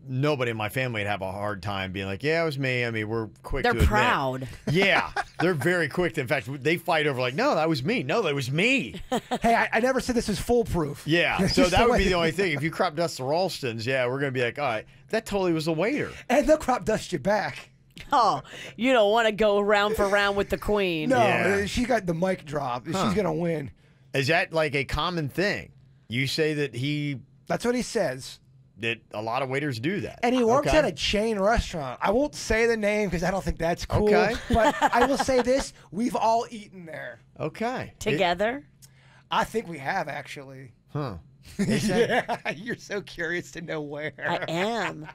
nobody in my family would have a hard time being like, yeah, it was me. I mean, we're quick to admit. They're proud. Yeah, they're very quick. In fact, they fight over like, no, that was me. No, that was me. Hey, I never said this was foolproof. Yeah, so that would be the only thing. If you crop dust the Ralstons, yeah, we're going to be like, all right, that totally was the waiter. And they'll crop dust you back. Oh, you don't want to go round for round with the queen. No, she got the mic drop. She's going to win. Is that like a common thing? You say that That's what he says. That a lot of waiters do that. And he works at a chain restaurant. I won't say the name because I don't think that's cool. Okay. But I will say this. We've all eaten there. Okay. Together? I think we have, actually. Huh. Yeah. You're so curious to know where. I am.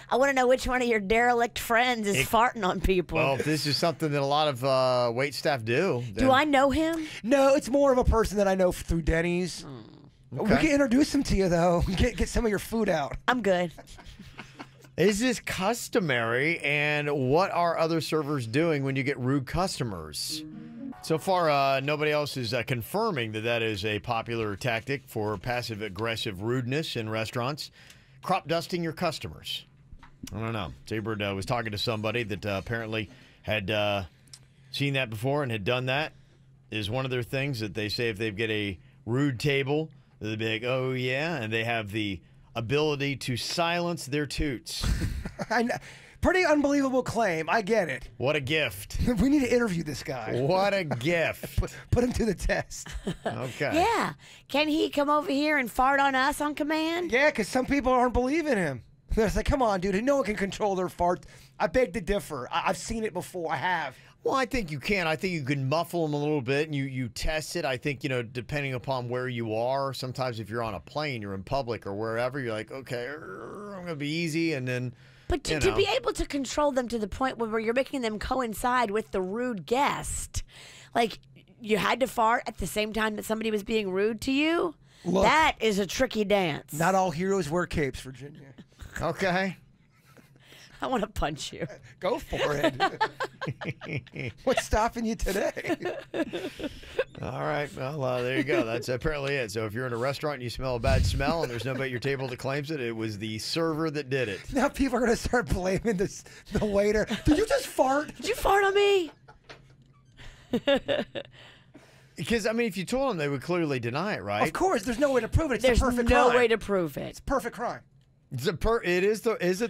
I want to know which one of your derelict friends is farting on people. Well, if this is something that a lot of wait staff do. Do I know him? No, it's more of a person that I know through Denny's. Okay. We can introduce him to you, though. Get some of your food out. I'm good. Is this customary, and what are other servers doing when you get rude customers? So far, nobody else is confirming that is a popular tactic for passive-aggressive rudeness in restaurants. Crop dusting your customers. I don't know. Jaybird was talking to somebody that apparently had seen that before and had done that. Is one of their things that they say if they get a rude table, they'll be like, oh, yeah, and they have the ability to silence their toots. I know. Pretty unbelievable claim. I get it. What a gift. We need to interview this guy. What a gift. Put him to the test. Okay. Yeah. Can he come over here and fart on us on command? Yeah, because some people aren't believing him. They're like, come on, dude. No one can control their fart. I beg to differ. I've seen it before. I have. Well, I think you can. I think you can muffle them a little bit and you test it. I think, depending upon where you are, sometimes if you're on a plane, you're in public or wherever, you're like, okay, I'm going to be easy. And then, But to be able to control them to the point where you're making them coincide with the rude guest, like you had to fart at the same time that somebody was being rude to you, that is a tricky dance. Not all heroes wear capes, Virginia. Okay. I want to punch you. Go for it. What's stopping you today? All right. Well, there you go. That's apparently it. So if you're in a restaurant and you smell a bad smell and there's nobody at your table that claims it, it was the server that did it. Now people are going to start blaming the waiter. Did you just fart? Did you fart on me? Because, if you told them, they would clearly deny it, right? Of course. There's no way to prove it. It's There's a perfect no crime. way to prove it. It's a perfect crime. Is it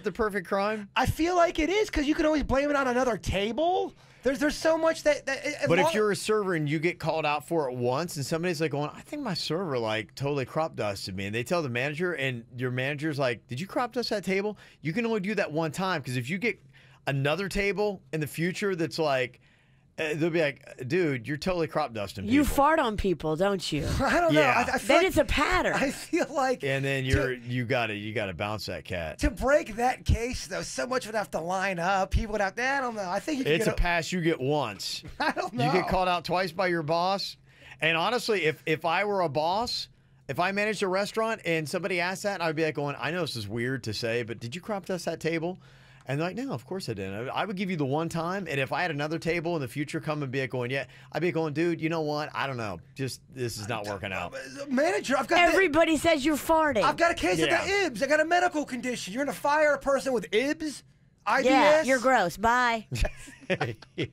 the perfect crime? I feel like it is because you can always blame it on another table. There's so much that But if you're a server and you get called out for it once and somebody's like going, I think my server totally crop dusted me, and they tell the manager and your manager's like, did you crop dust that table? You can only do that one time, because if you get another table in the future that's like, they'll be like, dude, you're totally crop dusting people. You fart on people, don't you? I don't know. Yeah. I feel Then like, it's a pattern. I feel like And then you gotta bounce that cat. to break that case though, so much would have to line up. People would have to. I don't know. I think you It's can a pass you get once. I don't know. You get called out twice by your boss. And honestly, if I were a boss, if I managed a restaurant and somebody asked that, I'd be like going, I know this is weird to say, but did you crop dust that table? And they're like, no, of course I didn't. I would give you the one time, and if I had another table in the future come and be like going, yeah, I'd be going, dude, you know what? I don't know. Just, this is not working out. Manager, I've got Everybody says you're farting. I've got a case of the Yeah. IBS. I got a medical condition. You're going to fire a person with IBS? IBS? Yeah, you're gross. Bye. Yeah.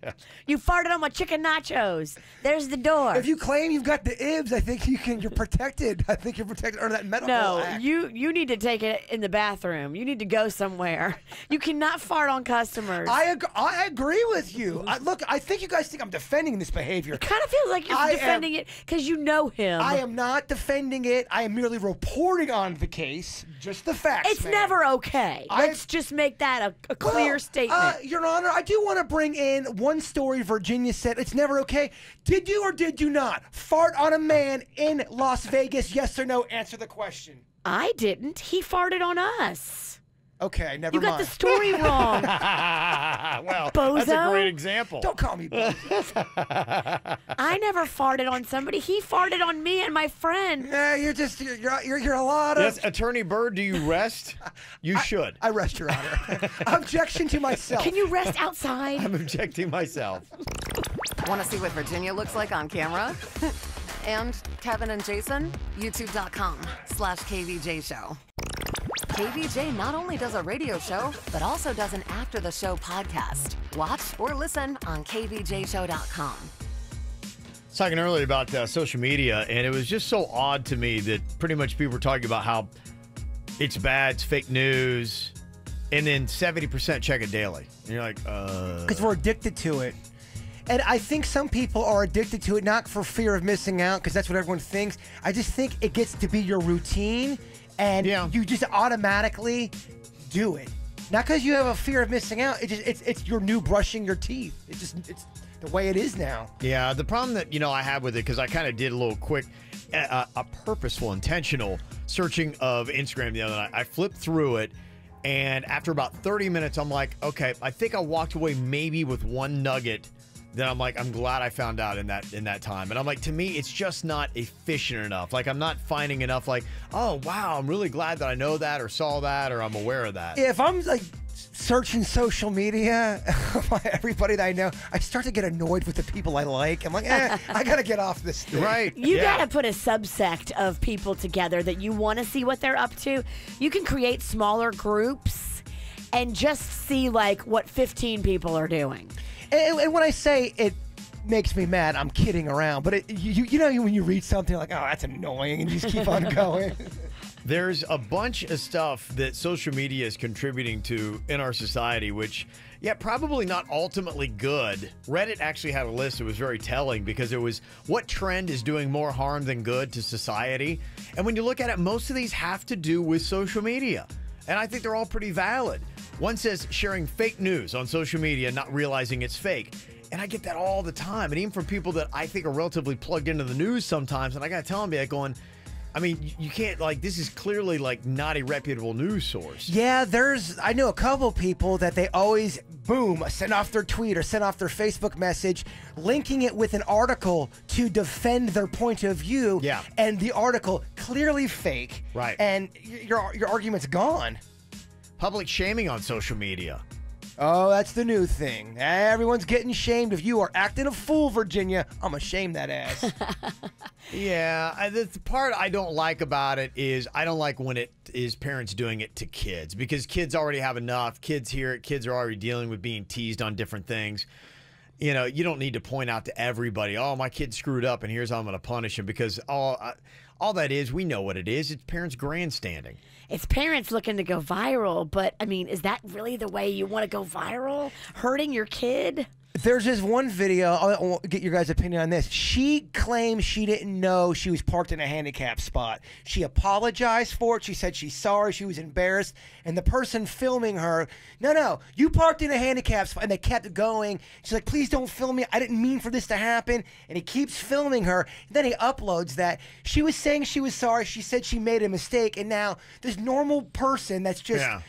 You farted on my chicken nachos. There's the door. If you claim you've got the IBS, I think you're protected. I think you're protected under that medical No, act. you need to take it in the bathroom. You need to go somewhere. You cannot fart on customers. I agree with you. Look, I think you guys think I'm defending this behavior. It kind of feels like you're defending it because you know him. I am not defending it. I am merely reporting on the case. Just the facts, It's man. never okay. Let's just make that a clear statement. Your Honor, I do want to bring in one story Virginia said. It's never okay. Did you or did you not fart on a man in Las Vegas? Yes or no? Answer the question. I didn't. He farted on us. Okay, never You mind. got the story wrong. Well, Bozo. that's a great example. Don't call me bozo. I never farted on somebody. He farted on me and my friend. Yeah, you're a lot of. Yes, Attorney Bird, do you rest? You should. I rest, Your Honor. Objection to myself. Can you rest outside? I'm objecting myself. Want to see what Virginia looks like on camera? And Kevin and Jason? YouTube.com/KVJ Show. KVJ not only does a radio show, but also does an after the show podcast. Watch or listen on KVJShow.com. Talking earlier about social media, and it was just so odd to me that pretty much people were talking about how it's bad, it's fake news, and then 70% check it daily. And you're like, Because we're addicted to it. And I think some people are addicted to it not for fear of missing out, because that's what everyone thinks. I just think it gets to be your routine, and you just automatically do it. Not because you have a fear of missing out. It's your new brushing your teeth. It's the way it is now. Yeah, the problem that, I had with it, because I kind of did a little quick, a purposeful, intentional searching of Instagram the other night. I flipped through it, and after about 30 minutes, I'm like, okay, I think I walked away maybe with one nugget that I'm like, I'm glad I found out in that time. And I'm like, to me, it's just not efficient enough. Like, I'm not finding enough, like, oh, wow, I'm really glad that I know that or saw that or I'm aware of that. If I'm like searching social media, everybody that I know, I start to get annoyed with the people I like. I'm like, I got to get off this thing. Right. You got to put a subsect of people together that you want to see what they're up to. You can create smaller groups and just see like what 15 people are doing. And when I say it makes me mad, I'm kidding around. But you know when you read something like, oh, that's annoying, and you just keep on going. There's a bunch of stuff that social media is contributing to in our society, which, yeah, probably not ultimately good. Reddit actually had a list that was very telling because it was what trend is doing more harm than good to society. And when you look at it, most of these have to do with social media. And I think they're all pretty valid. One says sharing fake news on social media, not realizing it's fake. And I get that all the time. And even from people that I think are relatively plugged into the news sometimes. And I got to tell them, like, going, I mean, you can't, like, this is clearly, like, not a reputable news source. Yeah, I know a couple people that they always, boom, send off their tweet or send off their Facebook message, linking it with an article to defend their point of view. Yeah. And the article clearly fake. Right. And your argument's gone. Public shaming on social media. Oh, that's the new thing. Everyone's getting shamed. If you are acting a fool, Virginia, I'm going to shame that ass. Yeah, the part I don't like about it is I don't like when it is parents doing it to kids because kids already have enough. Kids hear it. Kids are already dealing with being teased on different things. You know, you don't need to point out to everybody, oh, my kid screwed up and here's how I'm going to punish him because all that is, we know what it is. It's parents grandstanding. It's parents looking to go viral, but, I mean, is that really the way you want to go viral? Hurting your kid? There's this one video, I'll get your guys' opinion on this. She claims she didn't know she was parked in a handicap spot. She apologized for it. She said she's sorry. She was embarrassed. And the person filming her, no, you parked in a handicap spot. And they kept going. She's like, please don't film me. I didn't mean for this to happen. And he keeps filming her. And then he uploads that. She was saying she was sorry. She said she made a mistake. And now this normal person that's just... Yeah.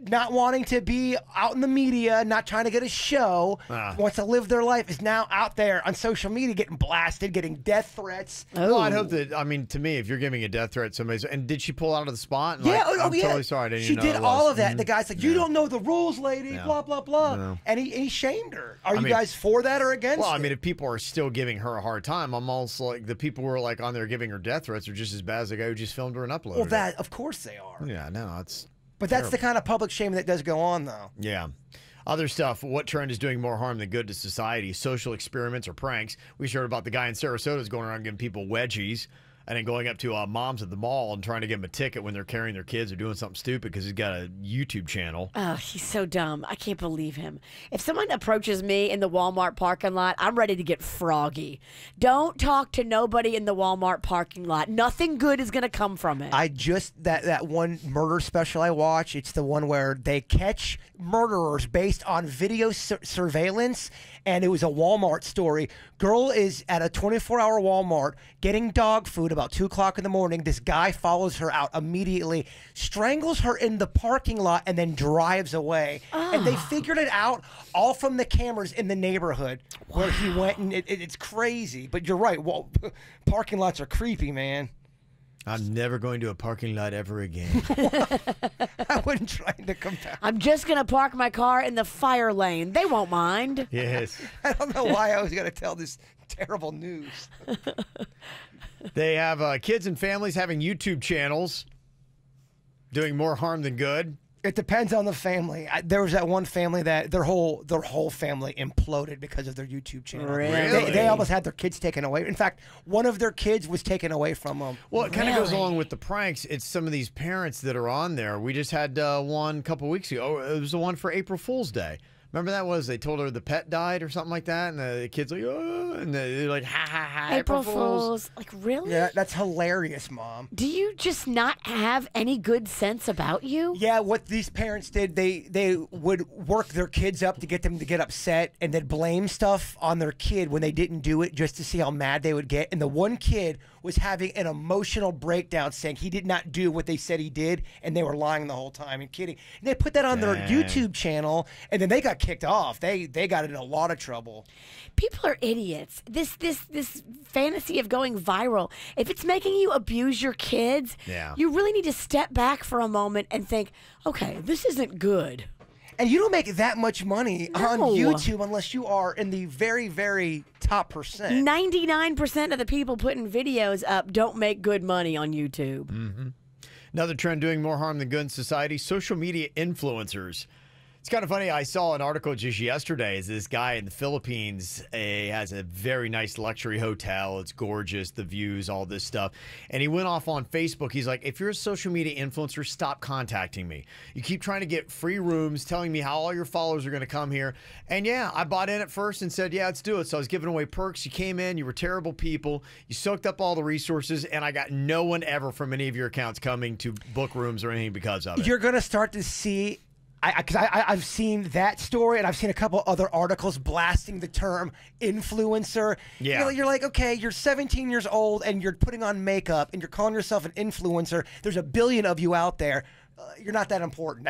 Not wanting to be out in the media, not trying to get a show, wants to live their life, is now out there on social media getting blasted, getting death threats. Well, I'd hope that, I mean, to me, if you're giving a death threat to somebody, and did she pull out of the spot? And yeah, I'm totally sorry. I didn't she know did all of that. Mm-hmm. The guy's like, you don't know the rules, lady, blah, blah, blah. No. And he shamed her. Are you guys for that or against Well, it? I mean, if people are still giving her a hard time, I'm also like, the people who are like on there giving her death threats are just as bad as the guy who just filmed her and uploaded Well, that, of course they are. Yeah, no, it's... But that's the kind of public shaming that does go on, though. Yeah. Other stuff, what trend is doing more harm than good to society? Social experiments or pranks. We heard about the guy in Sarasota who's going around giving people wedgies and then going up to moms at the mall and trying to give them a ticket when they're carrying their kids or doing something stupid because he's got a YouTube channel. Oh, he's so dumb. I can't believe him. If someone approaches me in the Walmart parking lot, I'm ready to get froggy. Don't talk to nobody in the Walmart parking lot. Nothing good is going to come from it. I just, that one murder special I watch, it's the one where they catch murderers based on video surveillance, and it was a Walmart story. Girl is at a 24-hour Walmart getting dog food about 2 o'clock in the morning. This guy follows her out immediately, strangles her in the parking lot, and then drives away. And they figured it out all from the cameras in the neighborhood where he went, and it's crazy. But you're right. Well, parking lots are creepy, man. I'm never going to a parking lot ever again. I wasn't trying to compare. I'm just going to park my car in the fire lane. They won't mind. Yes. I don't know why I was going to tell this terrible news. They have kids and families having YouTube channels doing more harm than good. It depends on the family. There was that one family that their whole family imploded because of their YouTube channel. Really? They almost had their kids taken away. In fact, one of their kids was taken away from them. Well, it kind of goes along with the pranks. It's some of these parents that are on there. We just had one a couple weeks ago. It was the one for April Fool's Day. Remember that was? They told her the pet died or something like that, and the kid's like, oh, and they're like, ha, ha, ha, April Fools. Like, really? Yeah, that's hilarious, Mom. Do you just not have any good sense about you? Yeah, what these parents did, they would work their kids up to get them to get upset and then blame stuff on their kid when they didn't do it just to see how mad they would get. And the one kid was having an emotional breakdown saying he did not do what they said he did, and they were lying the whole time and kidding. And they put that on their YouTube channel, and then they got kicked off. They got in a lot of trouble. People are idiots. This fantasy of going viral, if it's making you abuse your kids, you really need to step back for a moment and think, okay, this isn't good. And you don't make that much money on YouTube unless you are in the very, very top percent. 99% of the people putting videos up don't make good money on YouTube. Mm-hmm. Another trend doing more harm than good in society, social media influencers. It's kind of funny. I saw an article just yesterday. Is this guy in the Philippines has a very nice luxury hotel. It's gorgeous, the views, all this stuff. And he went off on Facebook. He's like, if you're a social media influencer, stop contacting me. You keep trying to get free rooms, telling me how all your followers are going to come here. And yeah, I bought in at first and said, yeah, let's do it. So I was giving away perks. You came in, you were terrible people. You soaked up all the resources, and I got no one ever from any of your accounts coming to book rooms or anything because of it. You're going to start to see... I've seen that story, and I've seen a couple other articles blasting the term influencer. Yeah. You're like, okay, you're 17 years old, and you're putting on makeup, and you're calling yourself an influencer. There's a billion of you out there. You're not that important.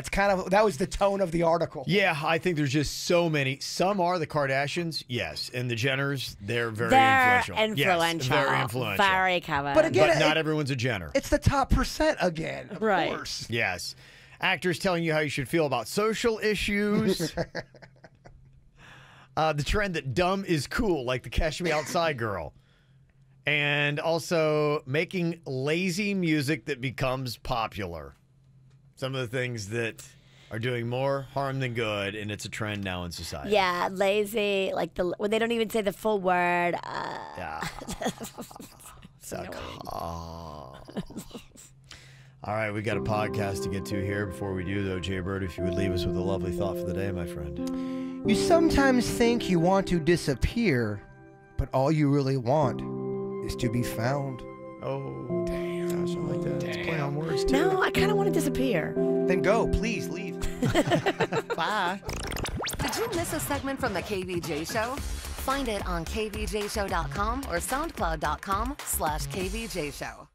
That was the tone of the article. Yeah, I think there's just so many. Some are the Kardashians, yes, and the Jenners. They're influential. Yes, very influential. Very covered. But again, not everyone's a Jenner. It's the top % again, of Right. course. Yes. Actors telling you how you should feel about social issues. The trend that dumb is cool, like the Cash Me Outside girl. And also making lazy music that becomes popular. Some of the things that are doing more harm than good, and it's a trend now in society. Yeah, lazy, like when they don't even say the full word. Yeah. All right, we got a podcast to get to here. Before we do, though, Jay Bird, if you would leave us with a lovely thought for the day, my friend. You sometimes think you want to disappear, but all you really want is to be found. Oh, damn. Gosh, I like that. Let's play on words, too. No, I kind of want to disappear. Then go. Please leave. Bye. Did you miss a segment from the KVJ Show? Find it on kvjshow.com or soundcloud.com/kvjshow.